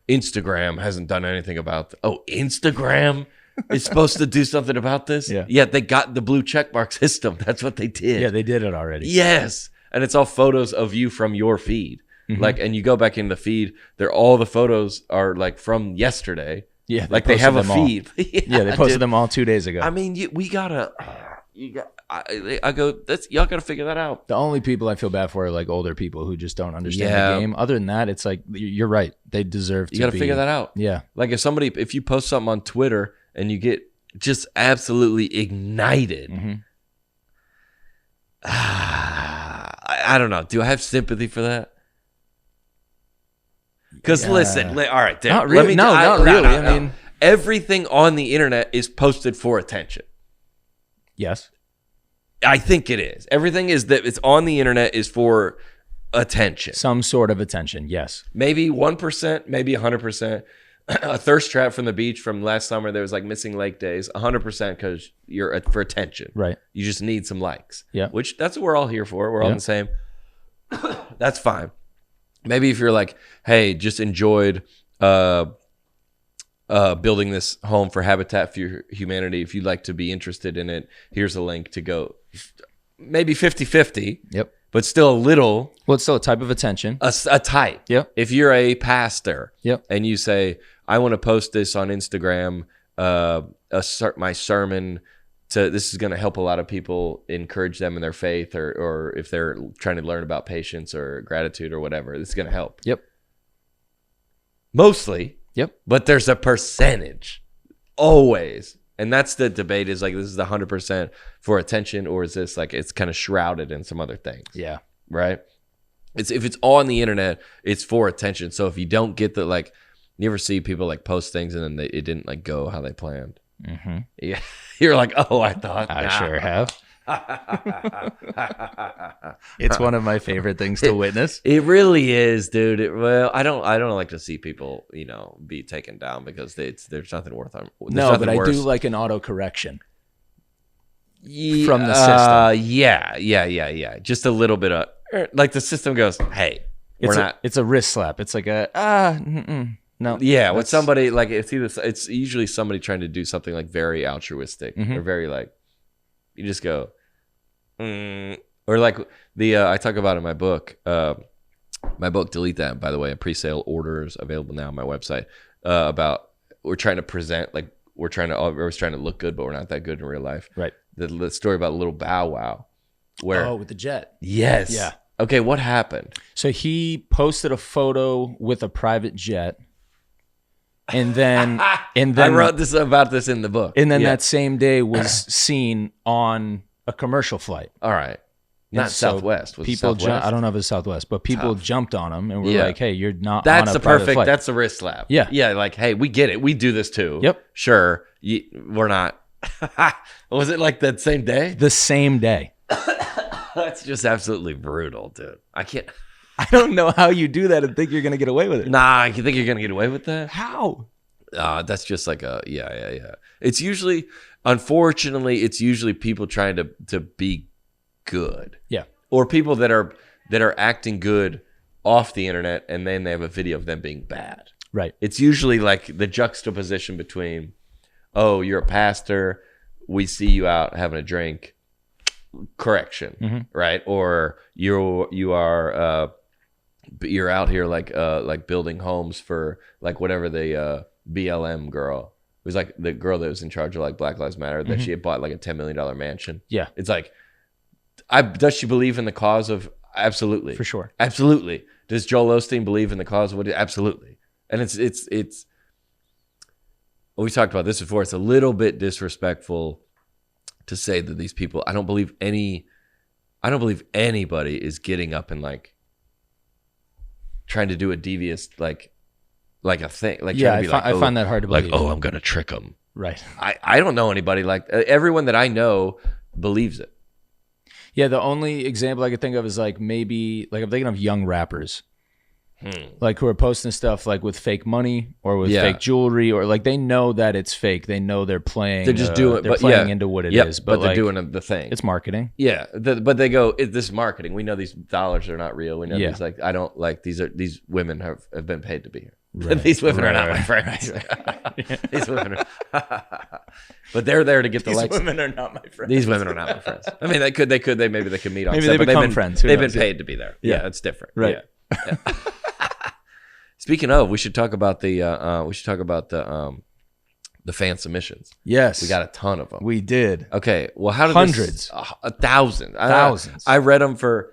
Instagram hasn't done anything about Instagram is supposed to do something about this? Yeah, they got the blue checkmark system. That's what they did. Yeah, they did it already. Yes. And it's all photos of you from your feed. Like, and you go back in the feed, all the photos are like from yesterday. Yeah, like they have a feed. Yeah, they posted them all 2 days ago. I mean, we gotta. I go. Y'all gotta figure that out. The only people I feel bad for are like older people who just don't understand the game. Other than that, it's like you're right. They deserve to. You gotta figure that out. Yeah. Like if you post something on Twitter and you get just absolutely ignited. I don't know. Do I have sympathy for that? Because listen, all right, Dan, not really. Not really. I mean, everything on the internet is posted for attention. Yes, I think it is. Everything is that it's on the internet is for attention. Some sort of attention. Yes. Maybe 1%, maybe 100%. A thirst trap from the beach from last summer. There was like missing lake days. 100% because you're for attention. Right. You just need some likes. Yeah. Which that's what we're all here for. We're all the same. That's fine. Maybe if you're like, hey, just enjoyed building this home for Habitat for Humanity. If you'd like to be interested in it, here's a link to go. Maybe 50-50. Yep. But still a little. Well, it's still a type of attention. A type. Yep. If you're a pastor. Yep. And you say, I want to post this on Instagram, my sermon. This is going to help a lot of people, encourage them in their faith, or if they're trying to learn about patience or gratitude or whatever, this is going to help. Yep. Mostly. Yep. But there's a percentage. Always. And that's the debate is like, this is the 100% for attention, or is this like it's kind of shrouded in some other things? Yeah. Right? If it's on the internet, it's for attention. So if you don't get the, like, you ever see people like post things and then it didn't like go how they planned? Mm-hmm. Yeah. You're like, oh, I thought. I sure have. It's one of my favorite things to witness. It really is, dude. I don't like to see people, be taken down because there's nothing worth them. No, but I do like an auto correction from the system. Yeah. Just a little bit of like the system goes, hey, it's a wrist slap. It's like no. Yeah, with somebody like it's usually somebody trying to do something like very altruistic or very like you just go, or like I talk about in my book, Delete That, by the way, pre-sale orders available now on my website, about we're trying to present like we're always trying to look good, but we're not that good in real life. Right. The story about little Bow Wow, where with the jet. Yes. Yeah. Okay, what happened? So he posted a photo with a private jet. And then I wrote about this in the book. And then that same day was seen on a commercial flight. All right. Not Southwest. Was people Southwest? I don't know if it's Southwest, but people jumped on him and were like, "Hey, you're not That's on a the private perfect flight." That's the wrist slap. Yeah. Yeah, like, hey, we get it. We do this too. Yep. Sure. We're not. Was it like that same day? The same day. That's just absolutely brutal, dude. I don't know how you do that and think you're going to get away with it. Nah, you think you're going to get away with that? How? That's just like yeah. It's usually, unfortunately, people trying to be good. Yeah. Or people that are acting good off the internet and then they have a video of them being bad. Right. It's usually like the juxtaposition between, oh, you're a pastor, we see you out having a drink, correction, right? Or you are you're out here like building homes for like whatever the BLM girl. It was like the girl that was in charge of like Black Lives Matter that she had bought like a $10 million mansion. Yeah. It's like, does she believe in the cause of? Absolutely. For sure. Absolutely. Does Joel Osteen believe in the cause of what? Absolutely. And it's we talked about this before. It's a little bit disrespectful to say that these people, I don't believe anybody is getting up and like trying to do a devious like a thing. Like Yeah, trying to be I find that hard to believe. like, oh, I'm gonna trick them. Right. I don't know anybody like everyone that I know believes it. Yeah, the only example I could think of is like maybe like I'm thinking of young rappers. Like who are posting stuff like with fake money or with fake jewelry, or like they know that it's fake. They know they're playing. They're just doing. They're playing into what it is. But they're like, doing the thing. It's marketing. Yeah, but they go, this is marketing. We know these dollars are not real. We know these like I don't like these women have been paid to be here. Right. These women are not my friends. These women are. But they're there to get the likes. These women are not my friends. These women are not my friends. I mean, they could maybe they could meet on. Maybe set, they but become friends. Who They've knows? been paid to be there. Yeah. Yeah, it's different. Right. Yeah. Speaking of, we should talk about the fan submissions. Yes. We got a ton of them. We did. Okay. Well, how did Hundreds. a thousand. Thousands. I read them for.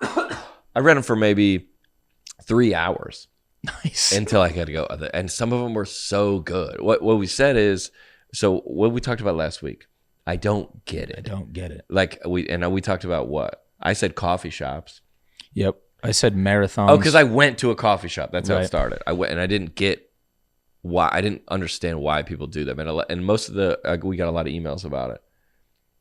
I read them for maybe 3 hours. Nice. Until I had to go. And some of them were so good. What we said is, so what we talked about last week, I don't get it. I don't get it. Like we talked about what? I said coffee shops. Yep. I said marathons. Oh, because I went to a coffee shop. That's how it Right. started. I went and I didn't get why. I didn't understand why people do them. And most of we got a lot of emails about it.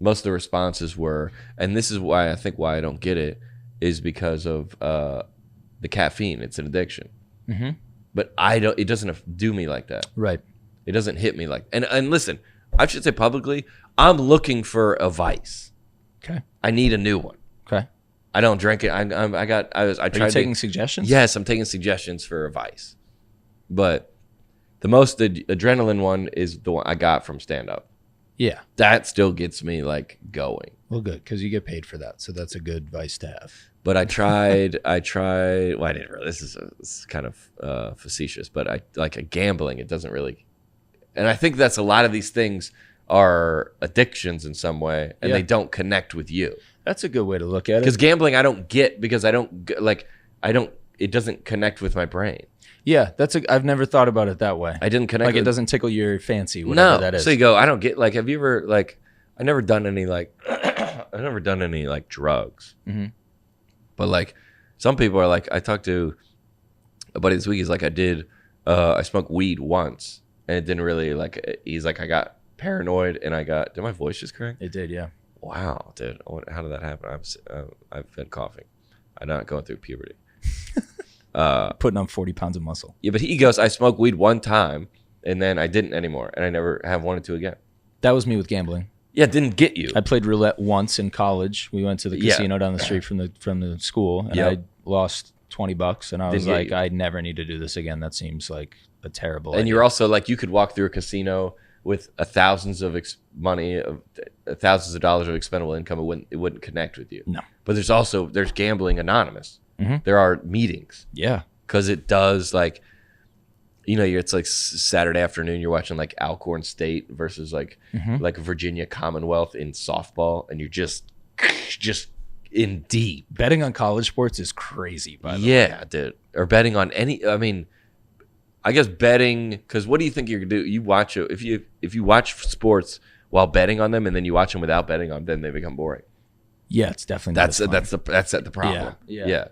Most of the responses were, and this is why I think why I don't get it, is because of the caffeine. It's an addiction. Mm-hmm. But it doesn't do me like that. Right. It doesn't hit me like, and listen, I should say publicly, I'm looking for a vice. Okay. I need a new one. Okay. I don't drink it. I tried Are you taking suggestions? Yes, I'm taking suggestions for a vice. But the most adrenaline one is the one I got from stand up. Yeah. That still gets me like going. Well, good, because you get paid for that, so that's a good vice to have. But I tried. Well, I didn't really. This is kind of facetious, but I like a gambling. It doesn't really, and I think that's a lot of these things are addictions in some way, and Yeah. they don't connect with you. That's a good way to look at Because it. gambling, I don't get because I don't. It doesn't connect with my brain. Yeah, I've never thought about it that way. I didn't connect. Like it with, doesn't tickle your fancy, whatever no. that is. So you go. I don't get like. Have you ever like? I never done any like. I've never done any like drugs. Mm-hmm. But like, some people are like. I talked to a buddy this week. He's like, I smoked weed once, and it didn't really like. He's like, I got paranoid, and I got. Did my voice just crack? It did, yeah. Wow, dude. How did that happen? I've been coughing. I'm not going through puberty. Putting on 40 pounds of muscle. Yeah, but he goes, I smoked weed one time, and then I didn't anymore, and I never have wanted to again. That was me with gambling. Yeah, it didn't get you. I played roulette once in college. We went to the Yeah. casino down the street from the school, and Yep. I lost $20, and I was Didn't get like, you. I never need to do this again. That seems like a terrible And idea. you're also like, you could walk through a casino with thousands of dollars of expendable income. It wouldn't connect with you. No. But there's gambling anonymous. Mhm. There are meetings Yeah. because it does like, it's like Saturday afternoon. You're watching like Alcorn State versus like Virginia Commonwealth in softball, and you're just in deep. Betting on college sports is crazy, by the way. Yeah, dude. Or betting on any. I mean, I guess betting, because what do you think you're gonna do? You watch it if you watch sports while betting on them, and then you watch them without betting on them, then they become boring. Yeah, it's definitely not as fun. That's the problem. Yeah.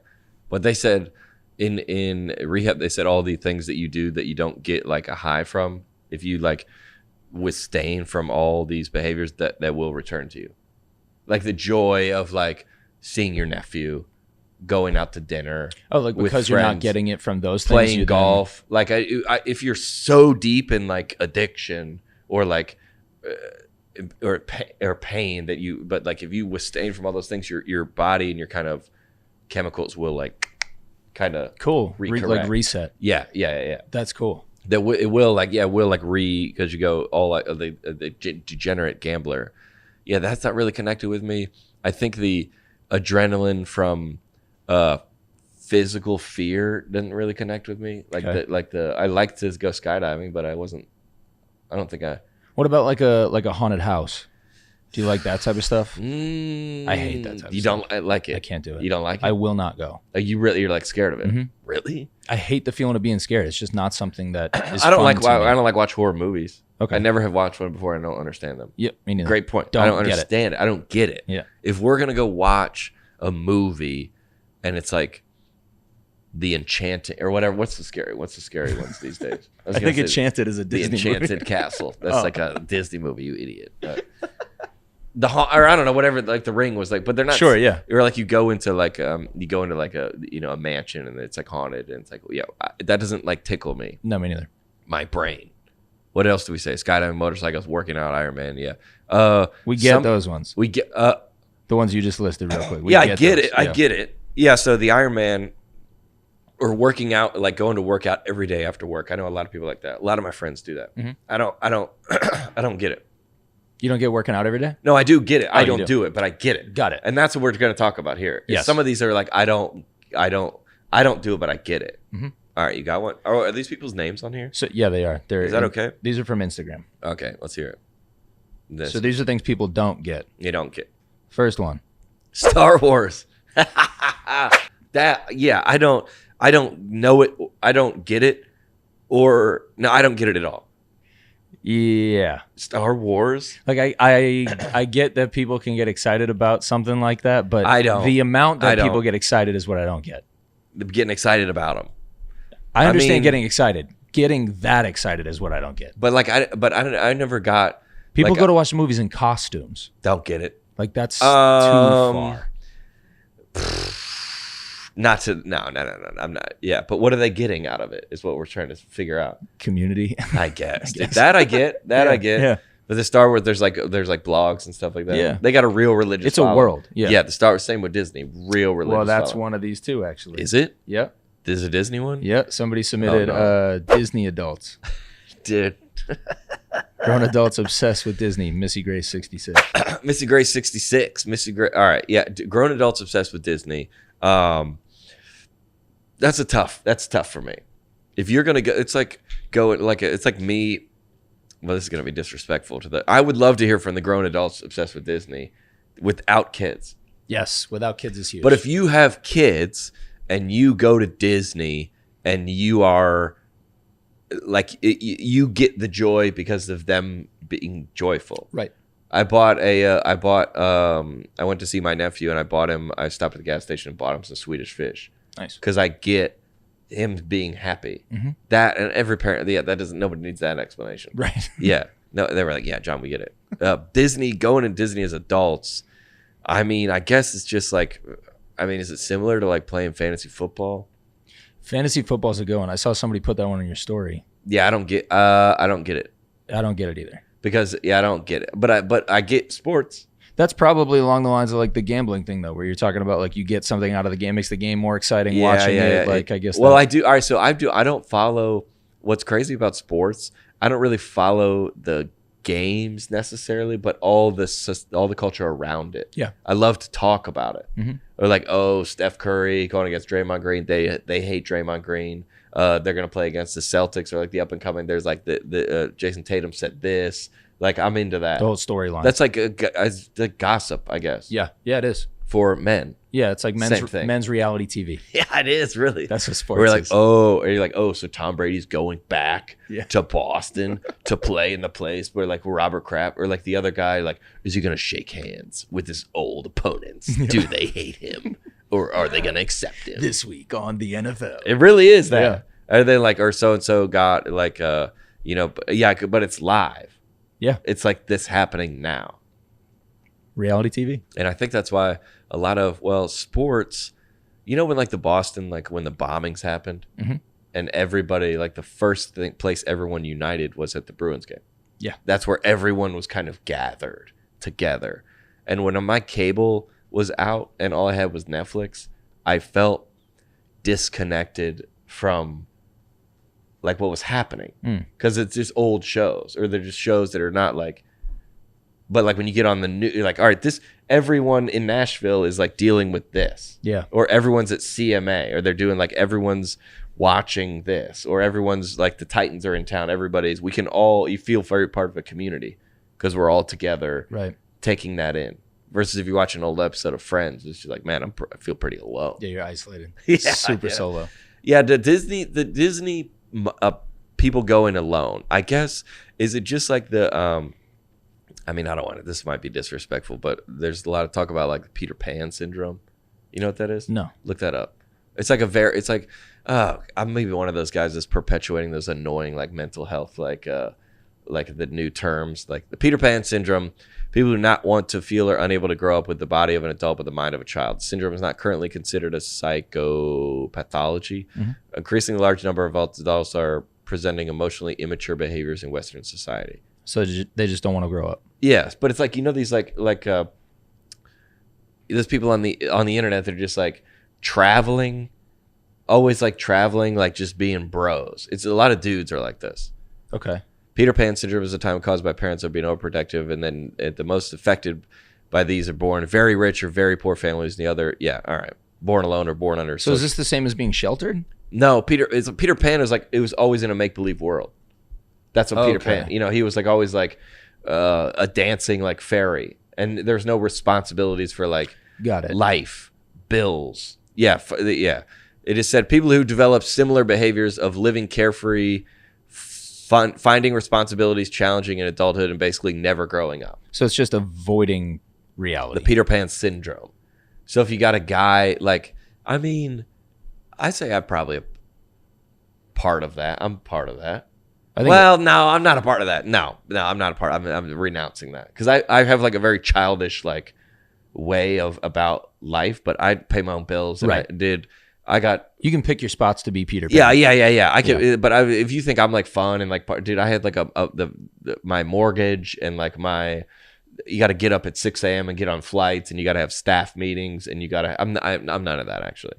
But they said in rehab, they said all the things that you do that you don't get like a high from, if you like withstand from all these behaviors, that will return to you, like the joy of like seeing your nephew, going out to dinner. Oh, like with because you're not friends, getting it from those things. playing you golf. Like if you're so deep in like addiction or like or pain that but like if you withstand from all those things, your body and your kind of chemicals will like kind of Cool. recorrect. Like reset. Yeah. That's cool. That it will like because you go all like the degenerate gambler. Yeah, that's not really connected with me. I think the adrenaline from physical fear doesn't really connect with me. Like Okay. I like to go skydiving, but I don't think I. What about like a haunted house? Do you like that type of stuff? I hate that type of You stuff. don't like it. I can't do it. You don't like it. I will not go. You're like scared of it. Mhm. Really? I hate the feeling of being scared. It's just not something that is I don't fun like. to me. I don't like watch horror movies. Okay. I never have watched one before. I don't understand them. Yep, me neither. Great point. Don't I don't get it. understand it. I don't get it. Yeah. If we're gonna go watch a movie, and it's like, the Enchanted or whatever. What's the scary ones these days? I think Enchanted is a the Disney Enchanted movie. Castle. That's like a Disney movie, you idiot. Or I don't know, whatever. Like the Ring was like, but they're not. Sure, yeah. Or like you go into like a a mansion and it's like haunted and it's like that doesn't like tickle me. No, me neither. My brain. What else do we say? Skydiving, motorcycles, working out, Iron Man. Yeah. We get those ones. We get the ones you just listed real quick. I get it. I get it. Yeah. So the Iron Man. Or working out, like going to work out every day after work. I know a lot of people like that. A lot of my friends do that. Mhm. I don't get it. You don't get working out every day? No, I do get it. I you don't do. do it, but I get it. Got it. And that's what we're going to talk about here. Yes. Some of these are like I don't do it, but I get it. Mhm. All right, you got one? Are these people's names on here? So yeah, they are. Is that okay? These are from Instagram. Okay, let's hear it. This So these are things people don't get. you don't get. First one. Star Wars. I don't know it. I don't get it. I don't get it at all. Yeah. Star Wars. Like I get that people can get excited about something like that, but I don't. the amount that I people don't. get excited is what I don't get. Getting excited about them. I understand mean- getting excited. Getting that excited is what I don't get. But I never got. People like, go to watch movies in costumes. Don't get it. Like that's too Um, far. Not to no. I'm not. Yeah, but what are they getting out of it? Is what we're trying to figure out. Community. I guess. That I get. That I get. Yeah. But the Star Wars, there's like blogs and stuff like that. Yeah. They got a real religious. It's a following. world. Yeah. Yeah. The Star Wars, same with Disney. Real religious. Well, that's following. one of these too, actually. Is it? Yep. This is a Disney one. Yep. Somebody submitted no. Disney adults. Dude. Grown adults obsessed with Disney. Missy Grace 66. Missy Grace 66. Missy Grace. All right. Yeah. Grown adults obsessed with Disney. That's tough for me. If you're gonna go, it's like me. Well, this is gonna be disrespectful to the. I would love to hear from the grown adults obsessed with Disney, without kids. Yes, without kids is huge. But if you have kids and you go to Disney and you are like you get the joy because of them being joyful. right. I went to see my nephew and I stopped at the gas station and bought him some Swedish fish. Nice. Because I get him being happy. Mhm. That, and every parent, nobody needs that explanation. Right. Yeah. No, they were like, yeah, John, we get it. Disney, going to Disney as adults, I mean, I guess it's just like, is it similar to like playing fantasy football? Fantasy football's a good one. I saw somebody put that one in your story. Yeah, I don't get it. I don't get it either. Because I don't get it. But I get sports. That's probably along the lines of like the gambling thing though, where you're talking about like you get something out of the game, makes the game more exciting watching it. Like I guess. Well, I do. All right, so I do. I don't follow. What's crazy about sports? I don't really follow the games necessarily, but all the culture around it. Yeah. I love to talk about it. Mhm. Or like, oh, Steph Curry going against Draymond Green. They hate Draymond Green. They're gonna play against the Celtics or like the up and coming. There's like the Jason Tatum said this. Like I'm into that. the whole storyline. That's like a gossip, I guess. yeah, it is. For men. Yeah, it's like Same thing. men's reality TV. Yeah, it is really. That's what sports We're like, is. you're like, so Tom Brady's going back Yeah. to Boston to play in the place where like Robert Kraft or like the other guy, like, is he gonna shake hands with his old opponents? Do they hate him or are they gonna accept him? This week on the NFL. It really is that. Yeah. Are they like, or so and so got like, but it's live. Yeah. It's like this happening now. Reality TV. And I think that's why a lot of, sports, when like the Boston, like when the bombings happened Mhm. and everybody, like the first place everyone united was at the Bruins game. Yeah. That's where everyone was kind of gathered together. And when my cable was out and all I had was Netflix, I felt disconnected from like what was happening because it's just old shows or they're just shows that are not like, but like when you get on the news, you're like, all right, everyone in Nashville is like dealing with this. Yeah. Or everyone's at CMA or they're doing like everyone's watching this or everyone's like the Titans are in town. You feel very part of a community because we're all together Right. taking that in versus if you watch an old episode of Friends, it's just like, man, I feel pretty alone. Yeah, you're isolated. Yeah, Super yeah. solo. Yeah, the Disney people going alone. I guess is it just like the I don't want to. This might be disrespectful, but there's a lot of talk about like the Peter Pan syndrome. You know what that is? No. Look that up. It's like I'm maybe one of those guys that's perpetuating those annoying like mental health like the new terms like the Peter Pan syndrome. People do not want to feel or unable to grow up with the body of an adult but the mind of a child. The syndrome is not currently considered a psychopathology. Increasingly large number of adults are presenting emotionally immature behaviors in Western society. So they just don't want to grow up. Yes, but it's like these like there's people on the internet that are just like traveling, always like traveling, like just being bros. It's a lot of dudes are like this. Okay. Peter Pan syndrome is a time caused by parents of being overprotective, and then the most affected by these are born very rich or very poor families, and the other, born alone or born under. So is this the same as being sheltered? No, Peter Pan is like, it was always in a make-believe world. That's what Peter Pan, he was like always like a dancing like fairy, and there's no responsibilities for like life, bills. Yeah. It is said people who develop similar behaviors of living carefree, finding responsibilities challenging in adulthood, and basically never growing up. So it's just avoiding reality. The Peter Pan syndrome. So if you got a guy like, I say I'm probably a part of that. I'm part of that. No, I'm not a part of that. No, I'm not a part. I'm renouncing that because I have like a very childish like way about life, but I pay my own bills. And Right. You can pick your spots to be Peter Pan. Yeah. I can, but if you think I'm like fun and like, dude, I had like my mortgage and like you got to get up at 6 a.m. and get on flights, and you got to have staff meetings, and I'm none of that actually.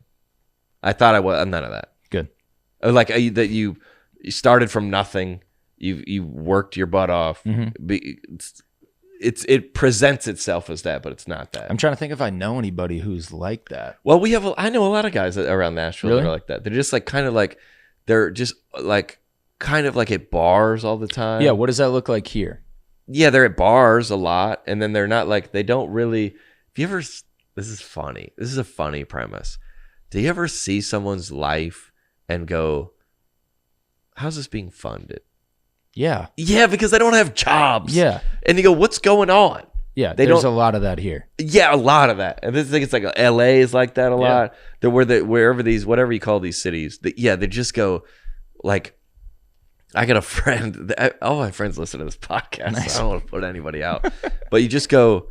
I thought I was. I'm none of that. Good. Like that you started from nothing. You worked your butt off. It presents itself as that, but it's not that. I'm trying to think if I know anybody who's like that. Well, I know a lot of guys around Nashville that are like that. They're just like they're just like kind of like at bars all the time. Yeah, what does that look like here? Yeah, they're at bars a lot, and then they're not like, they don't really. This is funny. This is a funny premise. Do you ever see someone's life and go, how's this being funded? Yeah. Yeah, because they don't have jobs. Yeah. And you go, what's going on? Yeah, there's a lot of that here. Yeah, a lot of that. And I think it's like LA is like that a lot. Whatever you call these cities, they just go like, I got a friend, all my friends listen to this podcast. Nice. So I don't want to put anybody out. But you just go,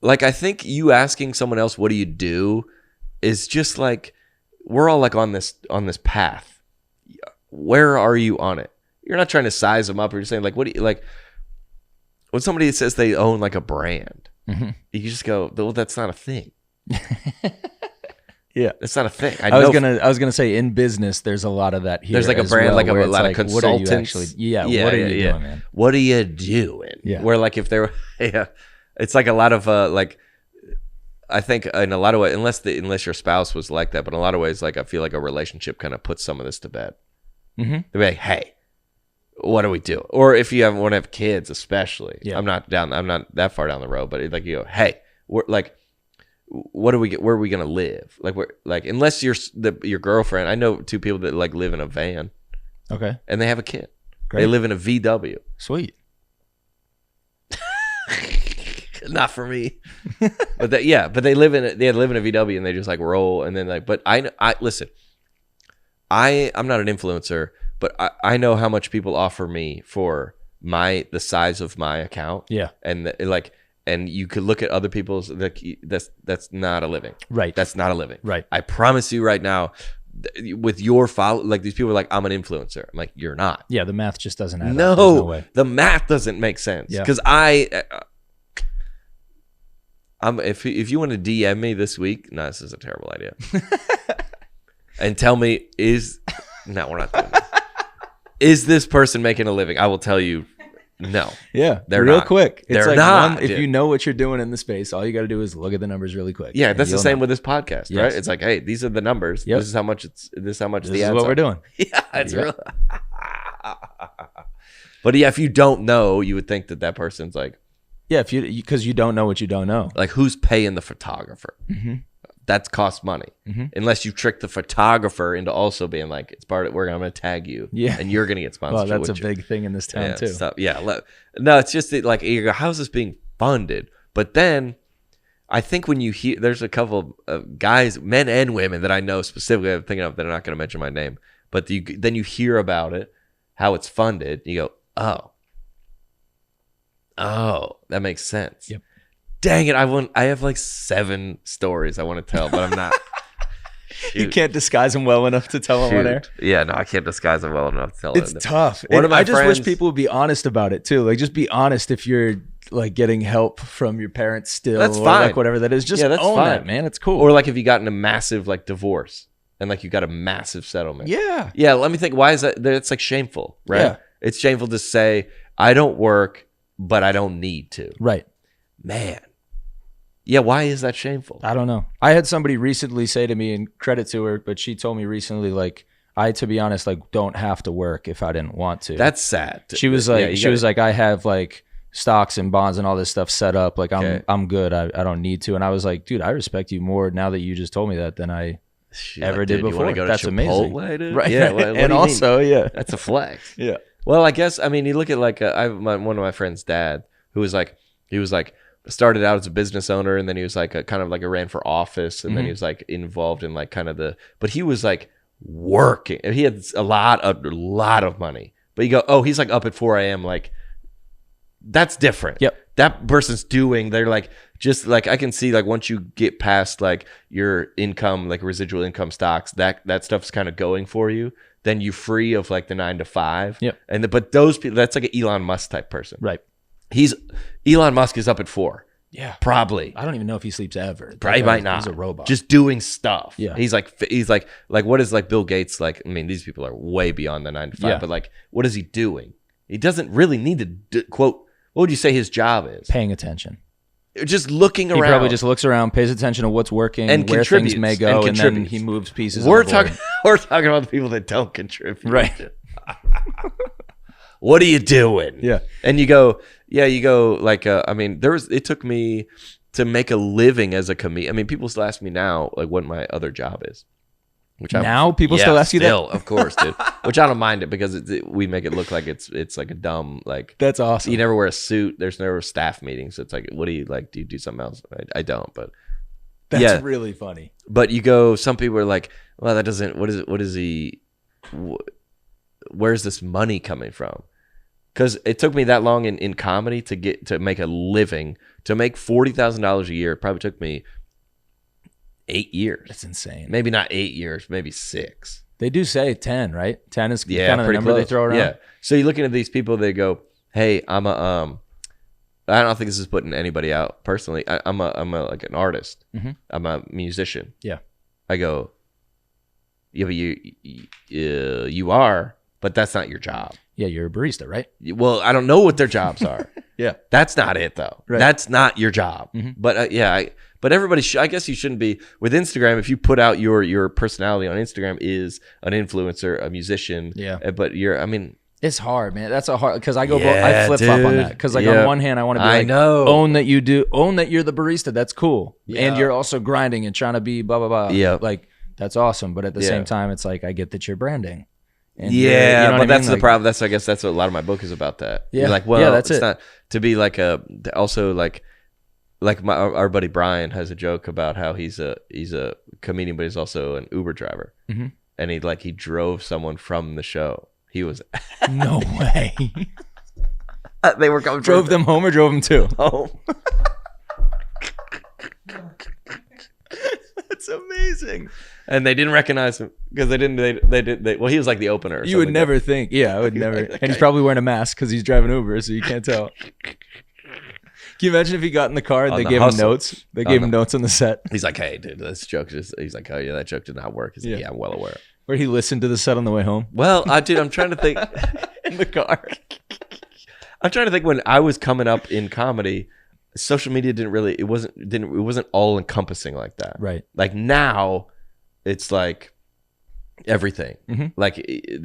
like, I think you asking someone else, what do you do, is just like, we're all like on this path. Where are you on it? You're not trying to size them up. Or you're saying like, what do you like? When somebody says they own like a brand, you just go, well, that's not a thing. Yeah, that's not a thing. I was gonna say in business, there's a lot of that here. There's like a brand, like a lot of consultants. What are you actually? What are you doing, man? What are you doing? Yeah. Where like if they're, it's like a lot of like. I think in a lot of ways, unless your spouse was like that, but in a lot of ways, like I feel like a relationship kind of puts some of this to bed. They'll be like, hey, what do we do? Or if you want to have kids, especially, I'm not that far down the road, but like you go, hey, we're like, where are we gonna live? Like unless you're your girlfriend. I know two people that like live in a van, okay, and they have a kid. Great. They live in a VW. Sweet. Not for me, but they live in a VW and they just like roll, and then like, but I listen. I'm not an influencer, but I know how much people offer me for the size of my account. Yeah. And you could look at other people's, that's not a living. Right. That's not a living. Right. I promise you right now, with your follow, like these people are like, I'm an influencer. I'm like, you're not. Yeah. The math just doesn't add up. No, There's no way. The math doesn't make sense. Yeah. Because if you want to DM me this week, no, this is a terrible idea. And tell me, no, we're not doing this. Is this person making a living? I will tell you, no. Yeah, they're real not. quick. It's They're like not. if you know what you're doing in the space, all you got to do is look at the numbers really quick. Yeah, that's the same know. with this podcast, Yes. right? It's like, hey, these are the numbers. Yep. This is how much This the is ads what are. we're doing. Yeah, it's Yep. real. But yeah, if you don't know, you would think that person's like, Yeah, because you don't know what you don't know. like who's paying the photographer? That costs money. Unless you trick the photographer into also being like, it's part of, I'm going to tag you, and you're going to get sponsored. Well, that's a big thing in this town too. No, it's just that, like, you go, how's this being funded? But then I think when you hear, there's a couple of guys, men and women that I know specifically, I'm thinking of that are not going to mention my name, but then you hear about it, how it's funded. You go, oh, that makes sense. Yep. Dang it. I have like 7 stories I want to tell, but I'm not. You can't disguise them well enough to tell them on air. Yeah, no, I can't disguise it well enough to tell It's it. tough. One of my I just friends, wish people would be honest about it too. Like, just be honest if you're like getting help from your parents still. That's or fine. like whatever that is. Just Yeah, that's own fine. that, man. It's cool. or like if you got in a massive like divorce and like you got a massive settlement. yeah. Yeah, let me think. Why is that? It's like shameful, right? Yeah. It's shameful to say, I don't work, but I don't need to. Right. Man. Yeah, why is that shameful? I don't know. I had somebody recently say to me, and credit to her, but she told me recently, like, I, to be honest, like, don't have to work if I didn't want to. That's sad. She was like, I have like stocks and bonds and all this stuff set up. Like, I'm good. I don't need to. And I was like, dude, I respect you more now that you just told me that than I ever did before. That's amazing. Dude? Right. Yeah. What and do you also, mean? yeah. That's a flex. Yeah. Well, I guess, I mean, you look at like, one of my friend's dad who was like, started out as a business owner, and then he was like kind of like a ran for office, and then he was like involved in like kind of but he was like working, and he had a lot of money. But you go, oh, he's like up at 4 a.m. Like, that's different. Yep. That person's they're like, just like, I can see like once you get past like your income, like residual income stocks, that stuff's kind of going for you. Then you free of like the 9 to 5. Yep. But those people, that's like an Elon Musk type person. Right. Elon Musk is up at 4. Yeah. Probably. I don't even know if he sleeps ever. Probably might not. He's a robot. Just doing stuff. Yeah. He's like what is like Bill Gates like? I mean, these people are way beyond the 9 to 5. Yeah. But like, what is he doing? He doesn't really need to quote. What would you say his job is? Paying attention. Just looking around. He probably just looks around, pays attention to what's working, And where contributes, things may go, and and then contributes. he moves pieces. We're on the board. talking about the people that don't contribute. Right. What are you doing? Yeah. And you go like, I mean, it took me to make a living as a comedian. I mean, people still ask me now, like, what my other job is. Now people still ask you that? Still, of course, dude. Which I don't mind it because we make it look like it's like a dumb, like. That's awesome. You never wear a suit. There's never staff meetings. So it's like, what do you like? Do you do something else? I don't, but. That's really funny. But you go, some people are like, well, that doesn't, where's this money coming from? Because it took me that long in comedy to make a living, to make $40,000 a year. It probably took me 8 years. That's insane. Maybe not 8 years, maybe 6. They do say 10, right? 10 is Yeah, kind of the pretty number close. they throw around. Yeah. So you're looking at these people, they go, hey, I don't think this is putting anybody out personally. I'm like an artist. Mm-hmm. I'm a musician. Yeah. I go, yeah, but you are, but that's not your job. Yeah, you're a barista, right? Well, I don't know what their jobs are. Yeah. That's not it though. Right. That's not your job. Mm-hmm. But but everybody I guess you shouldn't be with Instagram. If you put out your personality on Instagram is an influencer, a musician. Yeah. But It's hard, man. That's a hard, because I go, Yeah, I flip flop on dude. that. Because like Yeah. on one hand, I want to be I like, know. own that you're the barista. That's cool. Yeah. And you're also grinding and trying to be blah, blah, blah. Yeah. Like, that's awesome. But at the Yeah. same time, it's like, I get that you're branding. And yeah, you know what but I that's mean? the Like, problem. I guess that's what a lot of my book is about. That Yeah. You're like, well, Yeah, that's it's it. not to be like also like our buddy Brian has a joke about how he's a comedian, but he's also an Uber driver, Mhm. and he drove someone from the show. He was No way. they were coming Drove them home or drove them to? home. That's amazing. And they didn't recognize him because they did. Well, he was like the opener. Or You would something. never think. Yeah, I would never. like, And he's probably wearing a mask because he's driving Uber, so you can't tell. Can you imagine if he got in the car and On they the gave hustle. him notes? They gave him notes on the set. He's like, hey, dude, this joke just. He's like, oh yeah, that joke did not work. He's like, Yeah. yeah, I'm well aware. Or he listened to the set on the way home Well, dude, I'm trying to think. in the car. I'm trying to think when I was coming up in comedy, social media it wasn't all encompassing like that. Right. Like now, it's like everything. Mhm.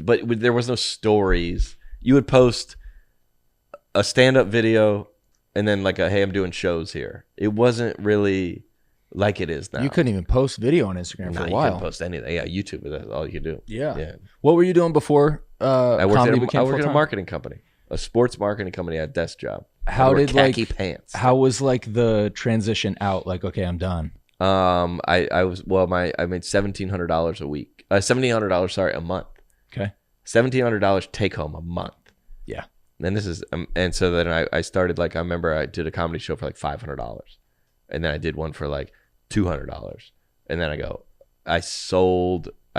But there was no stories. You would post a stand-up video and then like hey, I'm doing shows here. It wasn't really like it is now. You couldn't even post video on Instagram No, for a you while. couldn't post anything. Yeah, YouTube. That's all you could do. Yeah. Yeah. What were you doing before I worked comedy at became a full-time? marketing company, a sports marketing company. I had a desk job. How wear did khaki like pants. how was like the transition out? Like, okay, I'm done. I was I made $1,700 a week. $1,700, sorry, a month. Okay. $1,700 take home a month. Yeah. And this is and so then I started like I remember I did a comedy show for like $500, and then I did one for like $200, and then I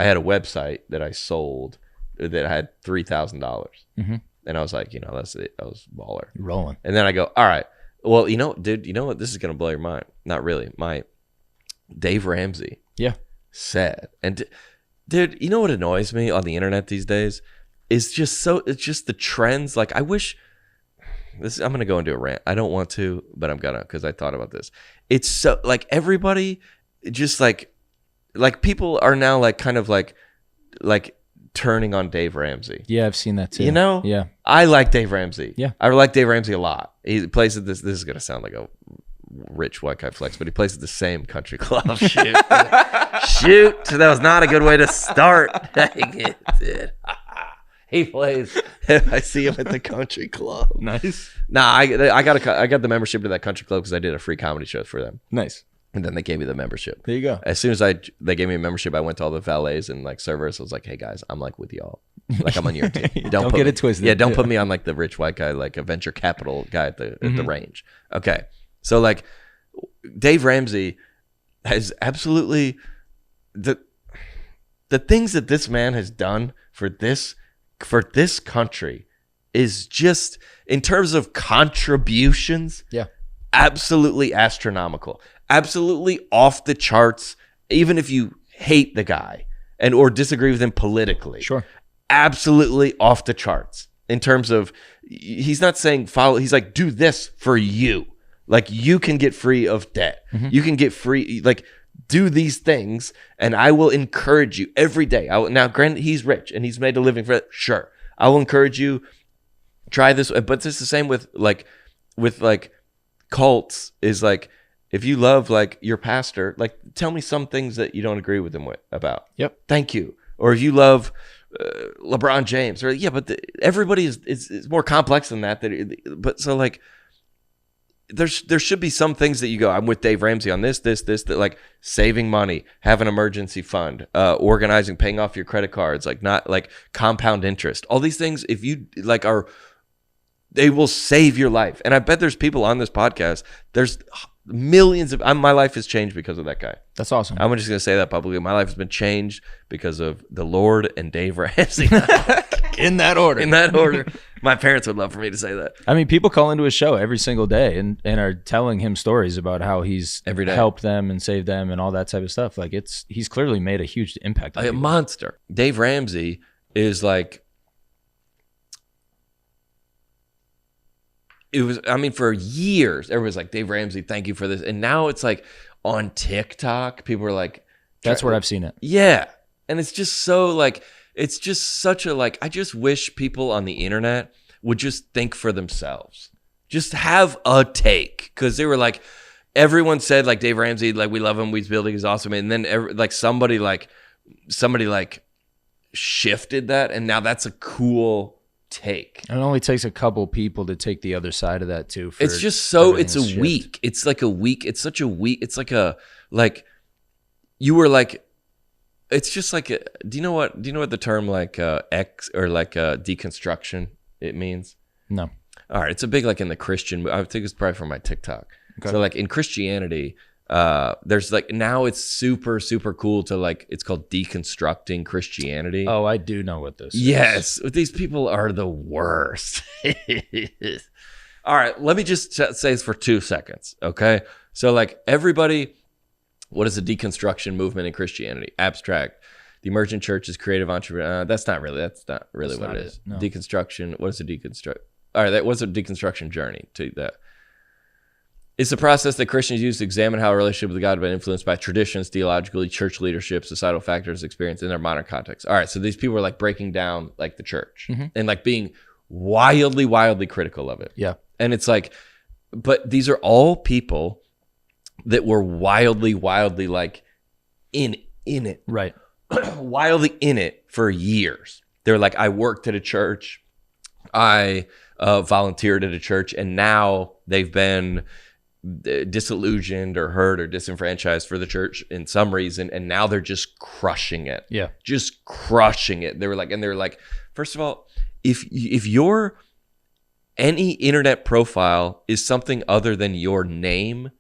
had a website that I sold that had $3,000, and I was like, that's it. I was baller. You're rolling. And then I go, all right, well, dude, you know what? This is gonna blow your mind. Not really. My Dave Ramsey. Yeah. Said, and dude, you know what annoys me on the internet these days? It's just the trends. Like, I wish I'm going to go into a rant. I don't want to, but I'm going to, because I thought about this. It's so, like, everybody just like people are now like kind of like turning on Dave Ramsey. Yeah, I've seen that too. Yeah. I like Dave Ramsey. Yeah. I like Dave Ramsey a lot. He plays at this is going to sound like a rich white guy flex, but he plays at the same country club. Shoot. Shoot. That was not a good way to start. Dang it, dude. He plays. I see him at the country club. Nice. Nah, I got the membership to that country club because I did a free comedy show for them, Nice. and then they gave me the membership. There you go. As soon as they gave me a membership, I went to all the valets and like servers. I was like, hey guys, I'm like with y'all. Like, I'm on your team. Don't get it twisted. Yeah, don't put me on like the rich white guy, like a venture capital guy at the range. Okay, so like Dave Ramsey has absolutely the things that this man has done for this country is just, in terms of contributions, Yeah. absolutely astronomical, absolutely off the charts. Even if you hate the guy or disagree with him politically, Sure. absolutely off the charts in terms of, he's not saying follow. He's like, do this for you. Like, you can get free of debt. You can get free, like, do these things, and I will encourage you every day. Now, granted, he's rich and he's made a living for it. Sure, I will encourage you. Try this, but it's the same with cults. Is like, if you love like your pastor, like, tell me some things that you don't agree with him about. Yep. Thank you. Or if you love LeBron James, or but everybody is more complex than that. But so like, there should be some things that you go, I'm with Dave Ramsey on this, that, like saving money, have an emergency fund, organizing, paying off your credit cards, like not like compound interest. All these things, if you like they will save your life. And I bet there's people on this podcast, there's millions of, my life has changed because of that guy. That's awesome. I'm just going to say that publicly. My life has been changed because of the Lord and Dave Ramsey. In that order. In that order. My parents would love for me to say that. I mean, people call into his show every single day and are telling him stories about how he's Every day. helped them and saved them and all that type of stuff. Like, he's clearly made a huge impact on A people. monster. Dave Ramsey is like, it was, I mean, for years, everyone's like, Dave Ramsey, thank you for this. And now it's like on TikTok, people are like, That's where I've seen it. yeah. And it's just so like, it's just such a like, I just wish people on the internet would just think for themselves. Just have a take. Because they were like, everyone said like Dave Ramsey, like, we love him, he's building, he's awesome. And then somebody shifted that, and now that's a cool take. It only takes a couple people to take the other side of that too. It's just so, everything it's to a shift. week. It's like a week. It's such a week. It's like a, like, you were like, it's just like, do you know what the term like X or like deconstruction it means? No. All right. It's a big, like in the Christian, I think it's probably from my TikTok. Okay. So like in Christianity, there's like, now it's super, super cool to like, it's called deconstructing Christianity. Oh, I do know what this is. Yes, these people are the worst. All right, let me just say this for 2 seconds, okay? So, like, everybody, what is the deconstruction movement in Christianity? Abstract. The emergent church is creative entrepreneur. That's not really what it is. No. Deconstruction. What is a deconstruct? All right, what's a deconstruction journey to that? It's the process that Christians use to examine how a relationship with God has been influenced by traditions, theologically, church leadership, societal factors, experience in their modern context. All right, so these people are like breaking down like the church and like being wildly, wildly critical of it. Yeah. And it's like, but these are all people that were wildly, wildly like in it, Right. wildly in it for years. They're like, I worked at a church. I volunteered at a church, and now they've been disillusioned or hurt or disenfranchised for the church in some reason, and now they're just crushing it. Yeah. Just crushing it. They were like, first of all, if your any internet profile is something other than your name,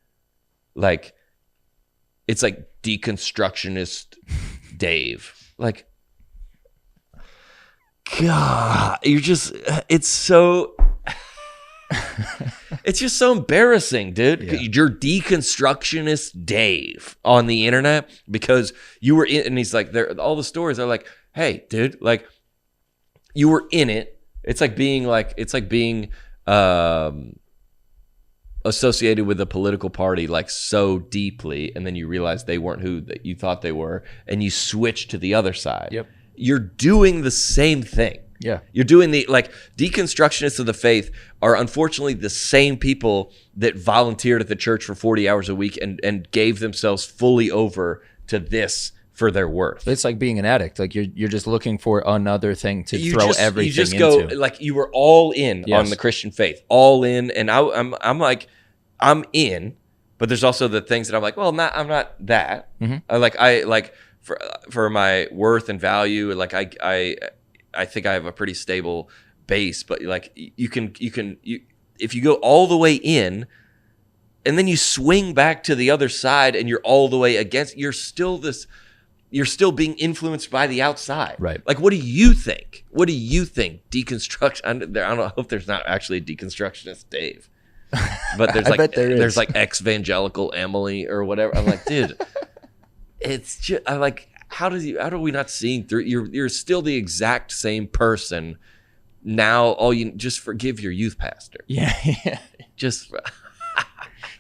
like it's like deconstructionist Dave. Like, God, it's so it's just so embarrassing, dude. Yeah. You're deconstructionist Dave on the internet because you were in, and he's like, all the stories are like, hey, dude, like you were in it. It's like being associated with a political party like so deeply, and then you realize they weren't who that you thought they were, and you switch to the other side. Yep. You're doing the same thing. Yeah. You're doing deconstructionists of the faith are unfortunately the same people that volunteered at the church for 40 hours a week and gave themselves fully over to this for their worth. It's like being an addict. Like you're just looking for another thing to You throw just everything go into. like you were all in Yes. on the Christian faith, all in, and I'm like I'm in, but there's also the things that I'm like, well, I'm not that. Mm-hmm. For my worth and value, like I think I have a pretty stable base, but like you can if you go all the way in and then you swing back to the other side and you're all the way against, you're still being influenced by the outside. Right. Like, what do you think? What do you think? Deconstruction. I don't hope there's not actually a deconstructionist Dave, but there's I like bet there is. there's like ex-evangelical Emily or whatever. I'm like, dude, it's just, I'm like, how are we not seeing through? You're still the exact same person. Now, you just forgive your youth pastor. Yeah. Just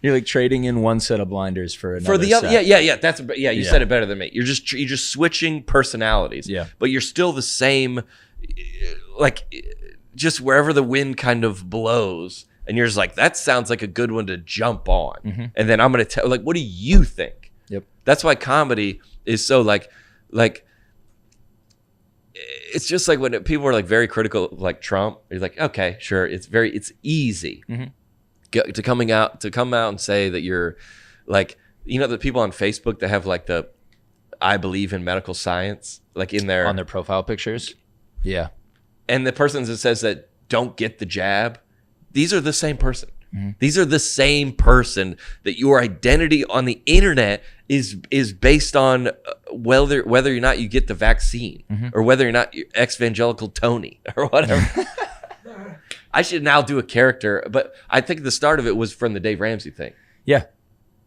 You're like trading in one set of blinders for another. for the other. set. Yeah. You said it better than me. You're just switching personalities. Yeah. But you're still the same. Like, just wherever the wind kind of blows, and you're just like, that sounds like a good one to jump on. Mm-hmm. And then I'm gonna tell, like, what do you think? Yep. That's why comedy is so like it's just like when people are like very critical of like Trump, you're like, okay, sure, it's easy to come out and say that you're like, the people on Facebook that have like the I believe in medical science like in their On their profile pictures. Yeah. and the person that says that don't get the jab, these are the same person. Mm-hmm. These are the same person that your identity on the internet is based on whether or not you get the vaccine or whether or not you're ex-evangelical Tony or whatever. I should now do a character, but I think the start of it was from the Dave Ramsey thing. Yeah.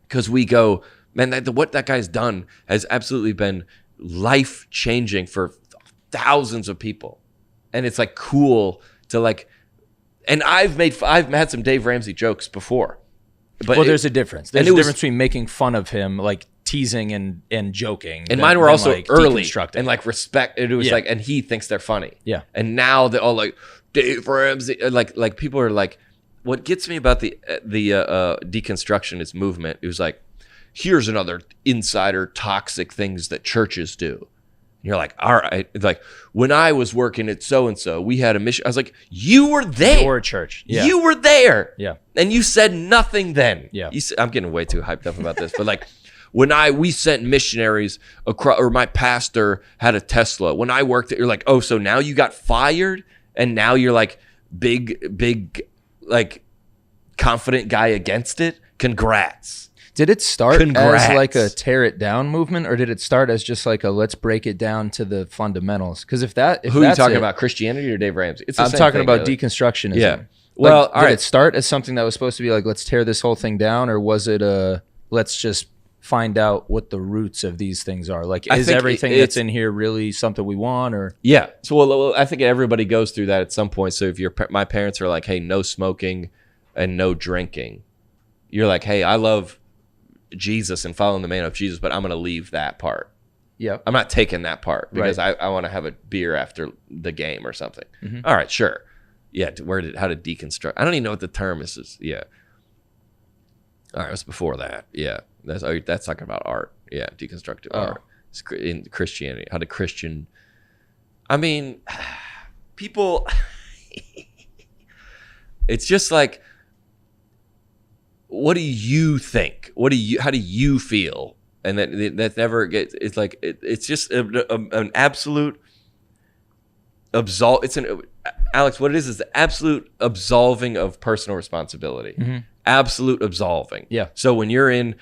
Because we go, man, what that guy's done has absolutely been life-changing for thousands of people. And it's like cool to like, and I've had some Dave Ramsey jokes before. But There's a difference. There's a was- difference between making fun of him, like teasing and joking. And mine were also like, early deconstructing. and like respect. It was Yeah. like, and he thinks they're funny. Yeah. And now they're all like, Dave Ramsey, like people are like, what gets me about the deconstructionist movement, it was like, here's another insider toxic things that churches do. And you're like, all right. It's like, when I was working at so-and-so, we had a mission. I was like, you were there. Your church. Yeah. You were there. Yeah. And you said nothing then. Yeah. I'm getting way too hyped up about this, but like when we sent missionaries across, or my pastor had a Tesla. When I worked at, you're like, oh, so now you got fired and now you're like big, like confident guy against it. Congrats. Did it start Congrats. as like a tear it down movement, or did it start as just like a let's break it down to the fundamentals? Because if Who are you that's talking it, about? Christianity or Dave Ramsey? It's the I'm same talking thing, about really. deconstructionism. Yeah. Like, Well, all did right. it start as something that was supposed to be like let's tear this whole thing down, or was it let's just find out what the roots of these things are? Like, I is think everything it's- that's in here really something we want, or Yeah. So well, I think everybody goes through that at some point. So if my parents are like, hey, no smoking and no drinking, you're like, hey, I love Jesus and following the man of Jesus, but I'm going to leave that part. yeah, I'm not taking that part because Right. I want to have a beer after the game or something. Mm-hmm. All right, sure. Yeah. How to deconstruct? I don't even know what the term is. Yeah. All right. It was before that. Yeah. That's talking about art. Yeah. Deconstructive art. It's in Christianity. How to Christian. I mean, people. It's just like, what do you think? How do you feel? And that never gets. It's like it's just an absolute Alex. What it is the absolute absolving of personal responsibility. Mm-hmm. Absolute absolving. Yeah. So when you're in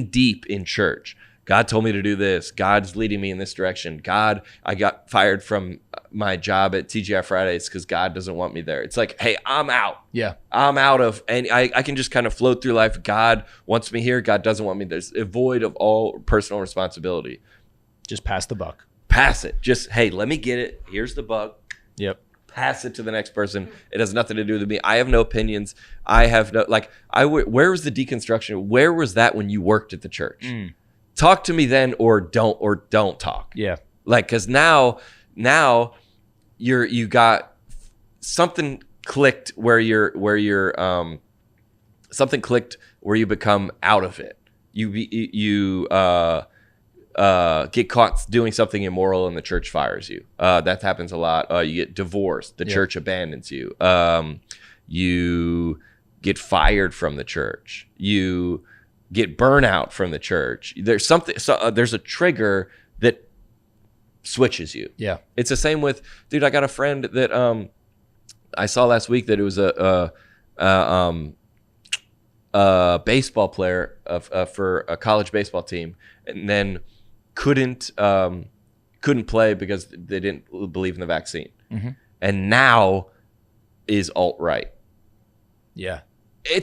deep in church, God told me to do this. God's leading me in this direction. God, I got fired from my job at TGI Fridays because God doesn't want me there. It's like, hey, I'm out. Yeah. I'm out of, and I can just kind of float through life. God wants me here. God doesn't want me there. There's a void of all personal responsibility. Just pass the buck. Pass it. Just, hey, let me get it. Here's the buck. Yep. Pass it to the next person. It has nothing to do with me. I have no opinions. I have no, where was the deconstruction? Where was that when you worked at the church? Talk to me then, or don't talk. Yeah. Like, cause now you got something clicked where you're something clicked where you become out of it. You get caught doing something immoral and the church fires you. That happens a lot. You get divorced. The church abandons you. You get fired from the church. You get burnout from the church. There's something. There's a trigger that switches you. Yeah. It's the same with, dude. I got a friend that I saw last week that it was a baseball player for a college baseball team, and then couldn't play because they didn't believe in the vaccine, and now is alt-right. Yeah.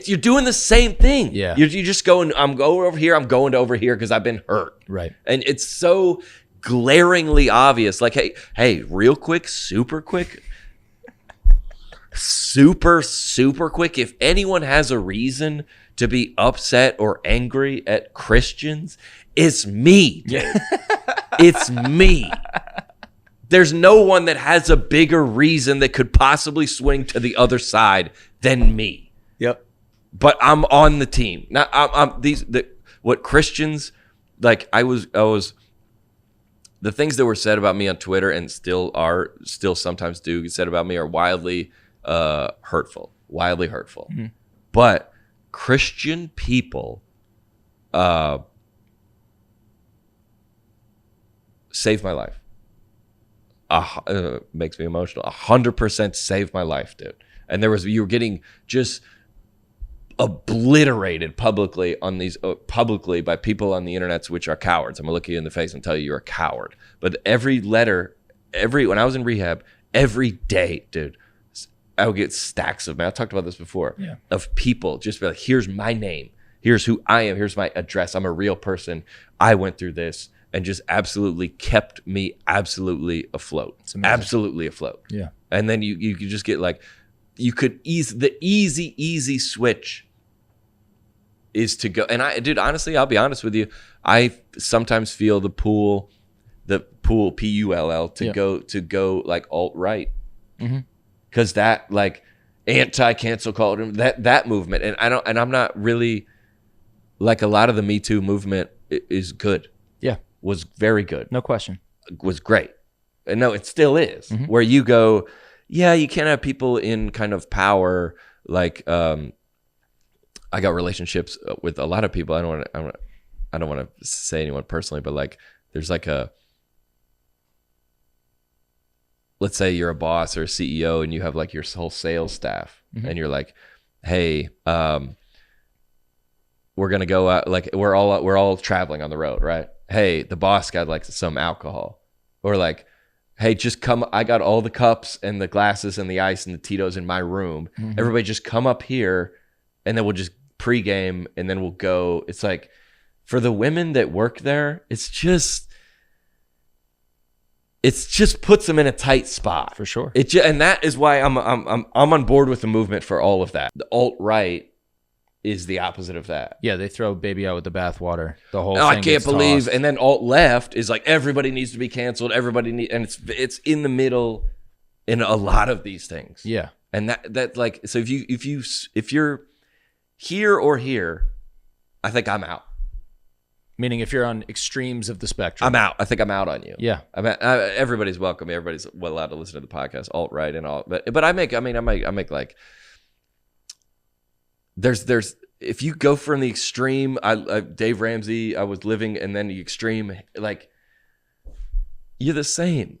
You're doing the same thing. Yeah. You're just going, I'm going over here, I'm going to over here because I've been hurt. Right. And it's so glaringly obvious. Like, hey, real quick, super quick. Super quick. If anyone has a reason to be upset or angry at Christians, it's me. Dude. It's me. There's no one that has a bigger reason that could possibly swing to the other side than me. Yep. But I'm on the team. Now, what Christians, like I was, the things that were said about me on Twitter and still sometimes do said about me are wildly hurtful. Mm-hmm. But Christian people saved my life. Makes me emotional. 100% saved my life, dude. And you were getting just obliterated publicly by people on the internet, which are cowards. I'm gonna look you in the face and tell you you're a coward. But when I was in rehab, every day, dude, I would get stacks of mail. I talked about this before. Yeah. Of people just be like, here's my name, here's who I am, here's my address. I'm a real person. I went through this, and just absolutely kept me absolutely afloat. Absolutely afloat. Yeah. And then you could just get like, you could the easy switch is to go. And honestly, I'll be honest with you. I sometimes feel the pull PULL to go like alt-right. Cause that like anti-cancel culture, that movement. And I'm not really like, a lot of the Me Too movement is good. Yeah. Was very good. No question. Was great. And no, it still is. Where you go, yeah, you can't have people in kind of power. Like, I got relationships with a lot of people. I don't want to say anyone personally, but like, there's like let's say you're a boss or a CEO and you have like your whole sales staff, and you're like, hey, we're gonna go out, like we're all traveling on the road, right? Hey, the boss got like some alcohol, or like, hey, just come. I got all the cups and the glasses and the ice and the Tito's in my room. Everybody just come up here, and then we'll just pregame, and then we'll go. It's like, for the women that work there, it's just puts them in a tight spot for sure. And that is why I'm on board with the movement for all of that. The alt-right is the opposite of that. Yeah, they throw baby out with the bathwater. The whole thing I can't believe. tossed. And then alt-left is like, everybody needs to be canceled. And it's in the middle in a lot of these things. Yeah. And that like, so if you're here or here, I think I'm out. Meaning if you're on extremes of the spectrum. I'm out. I think I'm out on you. Yeah. Everybody's welcome. Everybody's allowed to listen to the podcast, alt-right and all. But I make like there's if you go from the extreme, Dave Ramsey, I was living, and then the extreme, like you're the same.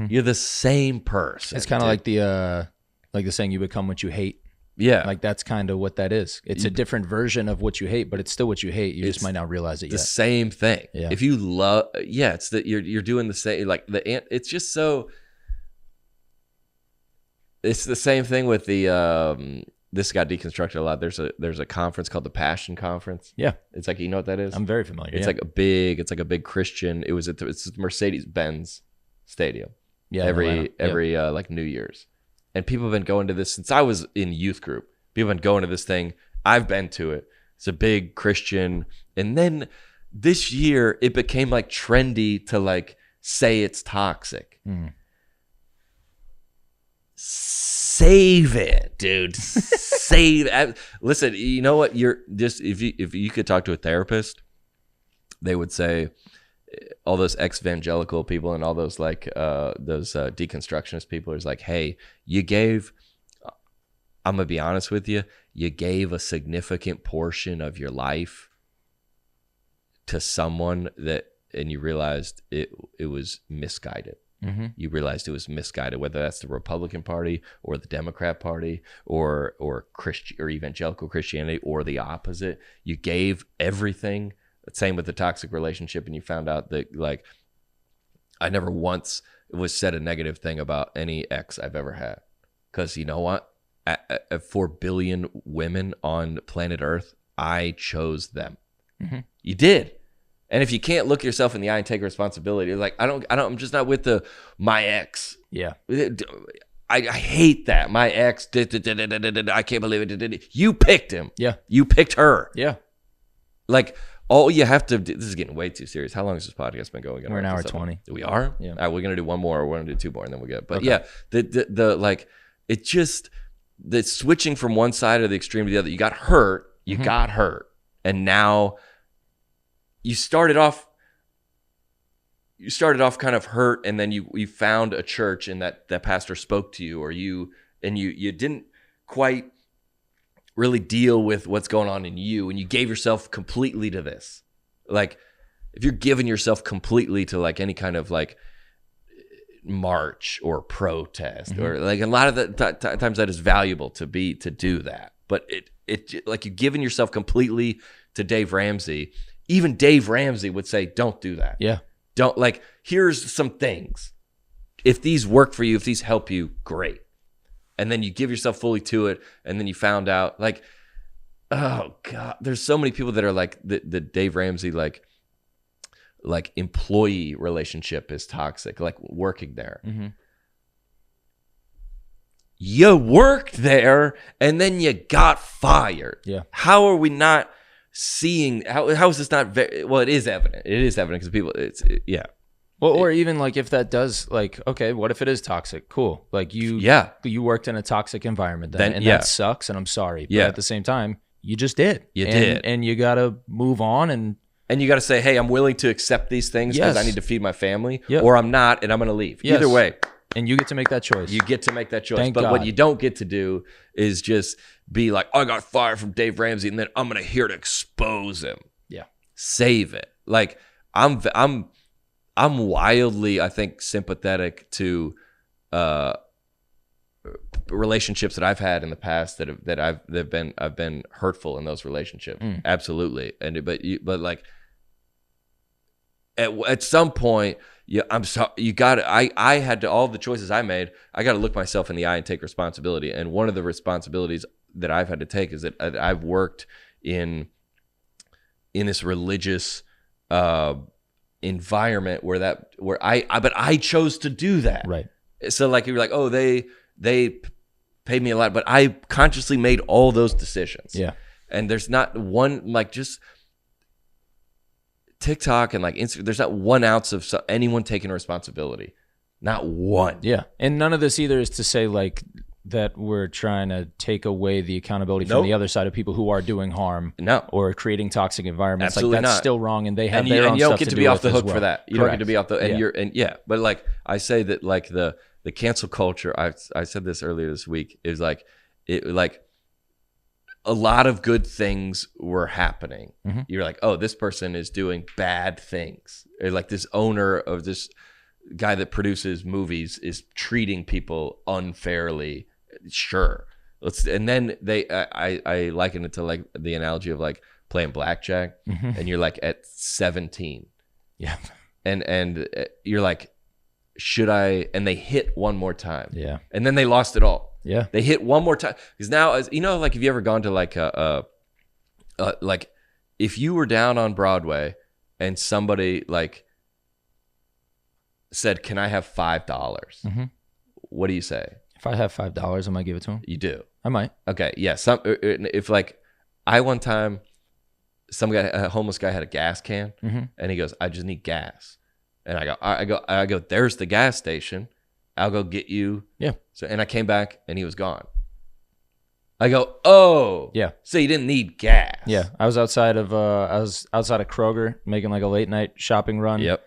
You're the same person. It's kind of like the saying, you become what you hate. Yeah. Like that's kind of what that is. It's a different version of what you hate, but it's still what you hate. You just might not realize it yet. The same thing. Yeah. If you love, it's that you're doing the same. Like it's just so. It's the same thing with the. This got deconstructed a lot. There's a conference called the Passion Conference. Yeah. It's like, you know what that is? I'm very familiar. It's like a big Christian. It was it's Mercedes-Benz Stadium. Yeah. Every like New Year's. And people have been going to this since I was in youth group. People have been going to this thing. I've been to it. It's a big Christian. And then this year it became like trendy to like say it's toxic. Save it, dude. Save it. Listen, you know what? You're just if you could talk to a therapist, they would say all those ex-evangelical people and all those like those deconstructionist people is like, hey, I'm gonna be honest with you, you gave a significant portion of your life to someone and you realized it was misguided. You realized it was misguided, whether that's the Republican Party or the Democrat Party or Christian or evangelical Christianity or the opposite. You gave everything. Same with the toxic relationship, and you found out that like I never once was said a negative thing about any ex I've ever had, because you know what? At 4 billion women on planet Earth, I chose them. You did. And if you can't look yourself in the eye and take responsibility, like I'm just not with my ex. Yeah. I hate that. My ex, I can't believe it. You picked him. Yeah. You picked her. Yeah. Like all you have to do, this is getting way too serious. How long has this podcast been going? We're an hour 20. We are? Yeah. All right, we're going to do one more, or we're going to do two more, and then we'll get. But okay. yeah, the like, it just, the switching from one side of the extreme to the other. You got hurt. You got hurt. And now you started off kind of hurt, and then you found a church, and that pastor spoke to you, or you didn't quite really deal with what's going on in you, and you gave yourself completely to this. Like if you're giving yourself completely to like any kind of like march or protest or like a lot of the times that is valuable to do that, but it like you're giving yourself completely to Dave Ramsey. Even Dave Ramsey would say, don't do that. Yeah. Don't, like, here's some things. If these work for you, if these help you, great. And then you give yourself fully to it, and then you found out, like, oh God, there's so many people that are like the Dave Ramsey like employee relationship is toxic, like working there. You worked there and then you got fired. Yeah. How are we not seeing, how is this not well, it is evident. It is evident because people, yeah. Well, or even like if that does, like, okay, what if it is toxic? Cool. Like you worked in a toxic environment then and that sucks, and I'm sorry. But at the same time, you just did. You did. And you got to move on and you got to say, hey, I'm willing to accept these things because I need to feed my family, Yep. or I'm not, and I'm going to leave. Yes. Either way. And you get to make that choice. You get to make that choice. Thank but God. what you don't get to do is just be like, I got fired from Dave Ramsey, and then I'm going to here to expose him. Yeah. Save it. Like, I'm wildly, I think, sympathetic to relationships that I've had in the past I've been hurtful in those relationships. Absolutely. But like at some point, I'm sorry. You got to. I had to, all the choices I made. I got to look myself in the eye and take responsibility. And one of the responsibilities that I've had to take is that I've worked in this religious environment where I chose to do that. Right. So like you're like, oh, they paid me a lot, but I consciously made all those decisions. Yeah. And there's not one, like, just TikTok and like Instagram, there's not 1 ounce of anyone taking responsibility. Not one. Yeah. And none of this either is to say like that we're trying to take away the accountability from the other side of people who are doing harm. No. Or creating toxic environments. Absolutely like that's not. still wrong, and they have And their own you don't stuff get to do be off with the as hook well. for that. You don't get to be off the, and but like I say that like the cancel culture, I said this earlier this week, is like, a lot of good things were happening. Mm-hmm. You're like, oh, this person is doing bad things. Or like this owner of this guy that produces movies is treating people unfairly. Sure. And then I liken it to like the analogy of like playing blackjack, and you're like at 17. Yeah. And you're like, should I? And they hit one more time. Yeah. And then they lost it all. Yeah. They hit one more time. Because now, as you know, like, have you ever gone to like like if you were down on Broadway and somebody like said, "Can I have $5?" What do you say? If I have $5, I might give it to him. You do. I might. Okay. Yeah. If like one time, a homeless guy had a gas can, and he goes, "I just need gas," and I go, "There's the gas station. I'll go get you." Yeah. So, and I came back and he was gone. I go, "Oh, Yeah. So you didn't need gas?" Yeah. I was outside of Kroger making like a late night shopping run. Yep.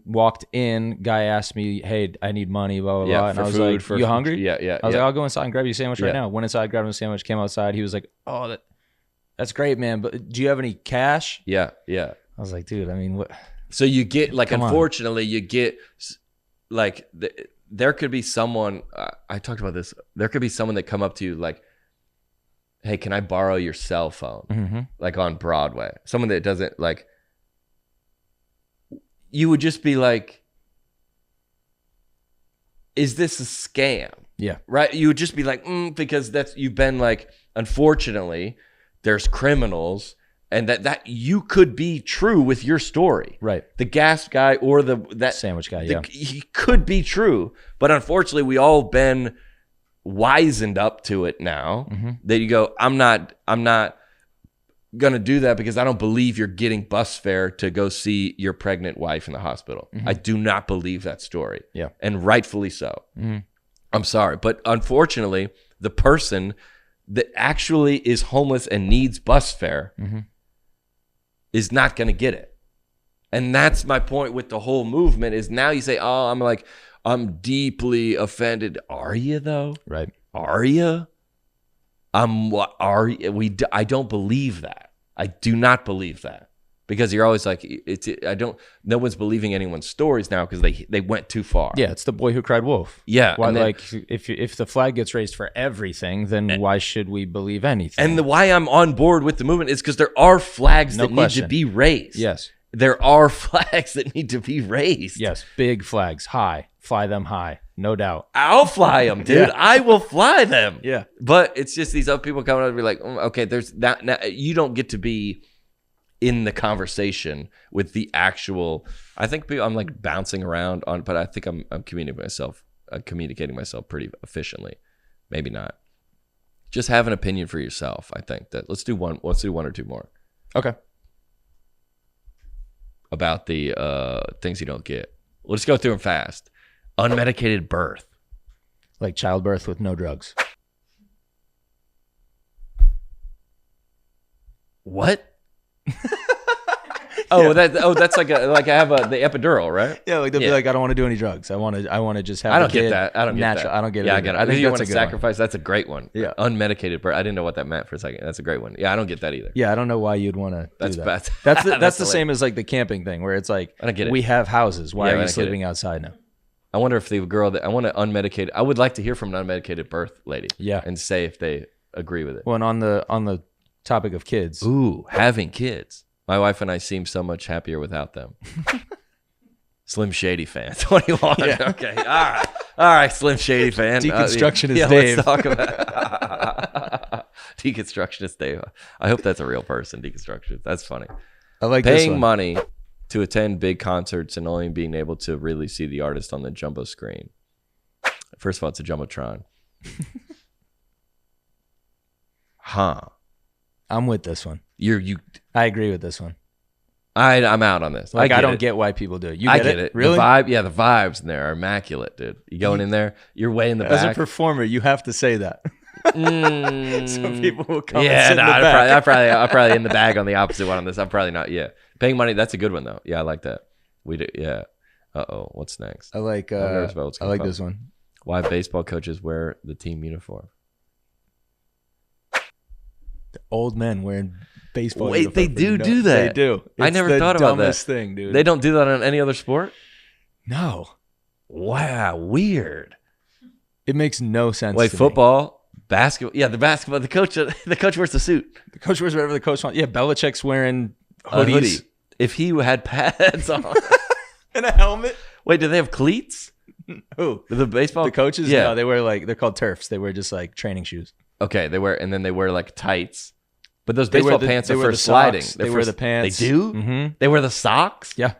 Walked in, guy asked me, "Hey, I need money, blah, blah, Yeah, blah." And for I was food, like, "You hungry?" Yeah, yeah. I was yeah. like, "I'll go inside and grab you a sandwich right Yeah. now." Went inside, grabbed him a sandwich, came outside. He was like, "Oh, that's great, man. But do you have any cash?" Yeah, yeah. I was like, "Dude, I mean, what?" So you get like, Come on. unfortunately, you get like there could be someone. I talked about this. There could be someone that come up to you like, "Hey, can I borrow your cell phone?" Like on Broadway. Someone that doesn't like. You would just be like, "Is this a scam?" Yeah. Right? You would just be like, because you've been like, unfortunately, there's criminals, and that you could be true with your story. Right. The gas guy or that Sandwich guy, yeah. he could be true, but unfortunately, we all been wizened up to it now. That you go, I'm not gonna do that because I don't believe you're getting bus fare to go see your pregnant wife in the hospital. I do not believe that story. Yeah. And rightfully so. I'm sorry, but unfortunately, the person that actually is homeless and needs bus fare is not going to get it. And that's my point with the whole movement is now you say, "Oh, I'm deeply offended." Are you though? Right. Are you? I don't believe that. I do not believe that. Because you're always like, no one's believing anyone's stories now because they went too far. Yeah, it's the boy who cried wolf. Yeah. Why, and then- like, if the flag gets raised for everything, then why should we believe anything? And why I'm on board with the movement is because there are flags No that question. need to be raised. Yes. There are flags that need to be raised. Yes, big flags, high. Fly them high, no doubt. I'll fly them, dude. Yeah. I will fly them. Yeah. But it's just these other people coming up and be like, okay, there's that. Now, you don't get to be in the conversation with the actual. I think I'm like bouncing around on, but I think I'm communicating myself pretty efficiently. Maybe not. Just have an opinion for yourself. I think that let's do one or two more Okay. about the things you don't get. Let's go through them fast. Unmedicated birth. Like childbirth with no drugs. What? That's like I have the epidural, right? Yeah, like they'll be Yeah. like, I don't want to do any drugs. I want to just have. I a don't get kid that. I don't get natural. that. I don't get it. Yeah, I either. get it. I think you that's want a to good one. sacrifice. That's a great one. Yeah. Unmedicated birth. I didn't know what that meant for a second. That's a great one. Yeah, I don't get that either. Yeah, I don't know why you'd want to That's do bad. that. That's the That's same as like the camping thing where it's like, I don't get it. we have houses. Why Yeah, I are don't you get sleeping outside now? I wonder if the girl that I want to unmedicated. I would like to hear from an unmedicated birth lady. Yeah. And say if they agree with it. Well, and on the topic of kids, Ooh, having kids. My wife and I seem so much happier without them. Slim Shady fan. 21. Yeah. Okay. All right. Slim Shady fan. Deconstructionist Dave. Let's talk about Deconstructionist Dave. I hope that's a real person. Deconstructionist. That's funny. I like this Paying one. money to attend big concerts and only being able to really see the artist on the jumbo screen. First of all, it's a jumbotron. Huh. I'm with this one. You. I agree with this one. I'm out on this. Like, I don't it. get why people do it. You I get get it. Really? The vibe, yeah, the vibes in there are immaculate, dude. You going in there, you're way in the As a back. performer, you have to say that. Some people will come and Yeah, sit no, in the back. I'm probably in the bag on the opposite one on this. I'm probably not. Yeah, paying money. That's a good one though. Yeah, I like that. We do. Yeah. What's next? I like. I'm nervous about what's I gonna like come. this one. Why baseball coaches wear the team uniform? Old men wearing baseball. Wait, they uniforms. do that. They do. I It's never the thought about that. dumbest thing, dude. They don't do that on any other sport? No, Wow, weird. it makes no sense. Wait, to me. football, basketball. Yeah, the basketball. The coach wears the suit. The coach wears whatever the coach wants. Yeah, Belichick's wearing A hoodies hoodie. If he had pads on. and a helmet. Wait, do they have cleats? Who? The baseball? The coaches? Yeah. No, they wear they're called turfs. They wear just like training shoes. Okay, they wear like tights. But those They wear baseball the- pants they are wear for the sliding. socks. They're They for wear the pants. They do? Mm-hmm. They wear the socks? Yeah,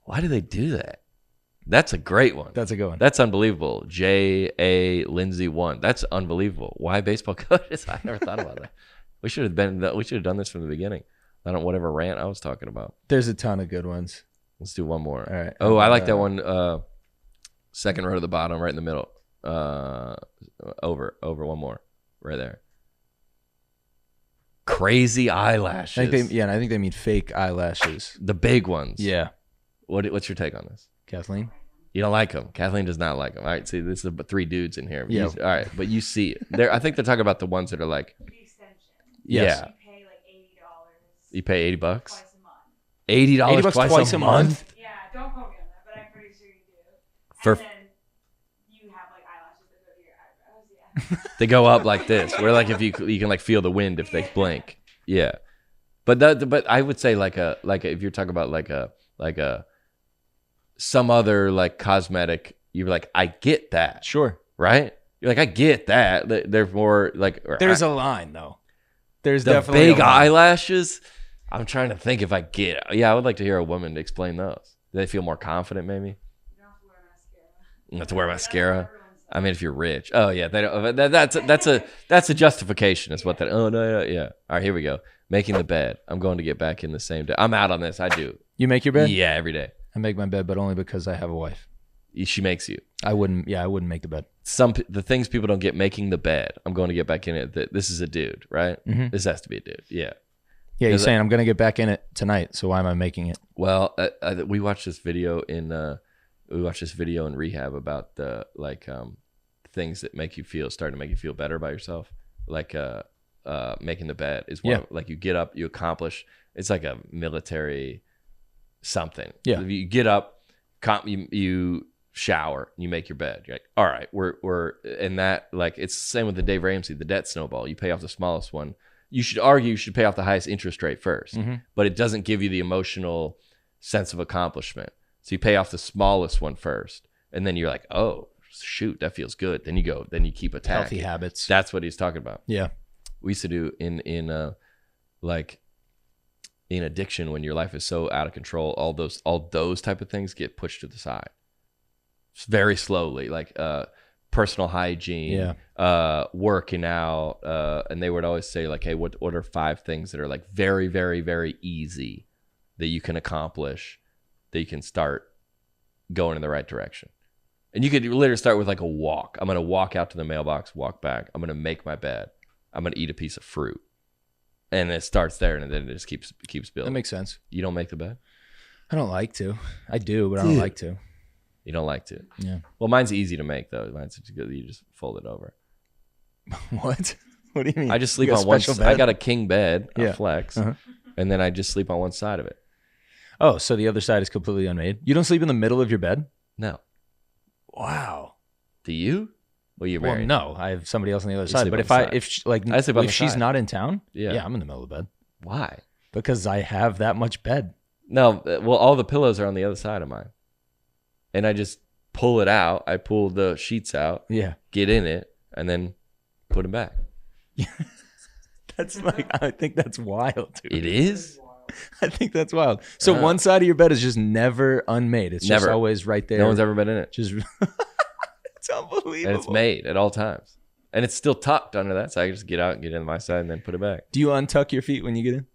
Why do they do that? That's a great one. that's a good one. That's unbelievable. J.A. Lindsay 1. That's unbelievable. Why baseball coaches? I never thought about that. We should have done this from the beginning. I don't whatever rant I was talking about. There's a ton of good ones. Let's do one more. All right. Oh, I like that one. Second row to the bottom, right in the middle. Over one more, right there. Crazy eyelashes. And I think they mean fake eyelashes. The big ones. Yeah, What's your take on this? Kathleen. You don't like them. Kathleen does not like them. All right. See, this is the three dudes in here. Yeah. All right, but you see it. I think they're talking about the ones that are like, The extension. Yes. yeah, You pay like $80 you pay $80. twice a month. $80 twice a month Yeah, don't quote me on that, but I'm pretty sure you do. For- And then you have like eyelashes that go to your eyebrows. Yeah. They go up like this. Where like if you can like feel the wind if they blink. Yeah, but I would say like if you're talking about like a some other like cosmetic, you're like, I get that, Sure. right? You're like, I get that. They're more like There's a line though. There's the definitely big a line. eyelashes. I'm trying to think if I get it. Yeah, I would like to hear a woman explain those. Do they feel more confident maybe? You don't have to wear mascara. You have to wear mascara. Everyone says. I mean, if you're rich. Oh yeah, they don't, that's a justification. Is what that. Oh no, yeah. All right, here we go. Making the bed. I'm going to get back in the same day. I'm out on this. I do. You make your bed? Yeah, every day. I make my bed, but only because I have a wife. She makes you. I wouldn't make the bed. The things people don't get, making the bed. I'm going to get back in it. This is a dude, right? Mhm. This has to be a dude. Yeah. Yeah, you're Is it- saying I'm gonna get back in it tonight. So why am I making it? Well, we watched this video in rehab about the things that starting to make you feel better about yourself. Like making the bed is one. Yeah. Like you get up, you accomplish. It's like a military something. Yeah. You get up, you shower, you make your bed. You're like, all right, we're in that. Like it's the same with the Dave Ramsey, the debt snowball. You pay off the smallest one. You should pay off the highest interest rate first, but it doesn't give you the emotional sense of accomplishment. So you pay off the smallest one first, and then you're like, oh shoot, that feels good. Then you keep attacking. Healthy habits. That's what he's talking about. Yeah. We used to do in addiction, when your life is so out of control, all those type of things get pushed to the side very slowly, like personal hygiene, working out, and they would always say like, hey, what are 5 things that are like very, very, very easy that you can accomplish, that you can start going in the right direction. And you could literally start with like a walk. I'm going to walk out to the mailbox, walk back. I'm going to make my bed. I'm going to eat a piece of fruit. And it starts there, and then it just keeps building. That makes sense. You don't make the bed? I don't like to. I do, but I don't like to. You don't like to? Yeah. Well, mine's easy to make, though. Mine's just good. You just fold it over. What? What do you mean? I just sleep You got on one special side. I bed? got a king bed, Yeah. a flex, Uh-huh. and then I just sleep on one side of it. Oh, so the other side is completely unmade. You don't sleep in the middle of your bed? No. Wow. Do you? Well, you're Well, married. no, I have somebody else on the other You side. sleep But on if the I side. if sh- like I sleep on if the she's side. not in town, Yeah. I'm in the middle of the bed Why? because I have that much bed. No, well, all the pillows are on the other side of mine. And I just pull it out. I pull the sheets out, Yeah. get in it, and then put them back. That's like I think that's wild, dude. It is? I think that's wild. So one side of your bed is just never unmade. It's just Never. always right there. No one's ever been in it. just it's unbelievable. And it's made at all times. And it's still tucked under that, so I can just get out and get in my side and then put it back. Do you untuck your feet when you get in?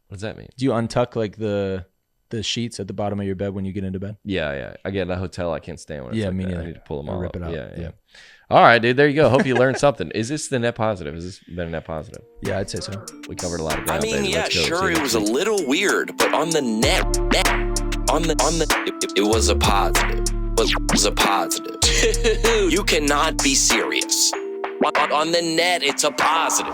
What does that mean? Do you untuck like the sheets at the bottom of your bed when you get into bed? Yeah. Again, that hotel, I can't stand when it's Yeah, like me that. neither. I need to pull them I all rip up. it out. Yeah. Yeah. All right, dude. There you go. Hope you learned something. Is this the net positive? Has this been a net positive? Yeah, I'd say so. We covered a lot of I ground. mean, baby. yeah, Let's go. See sure, you it next was a week. little weird, but on the net, it was a positive. It was a positive. You cannot be serious. On the net, it's a positive.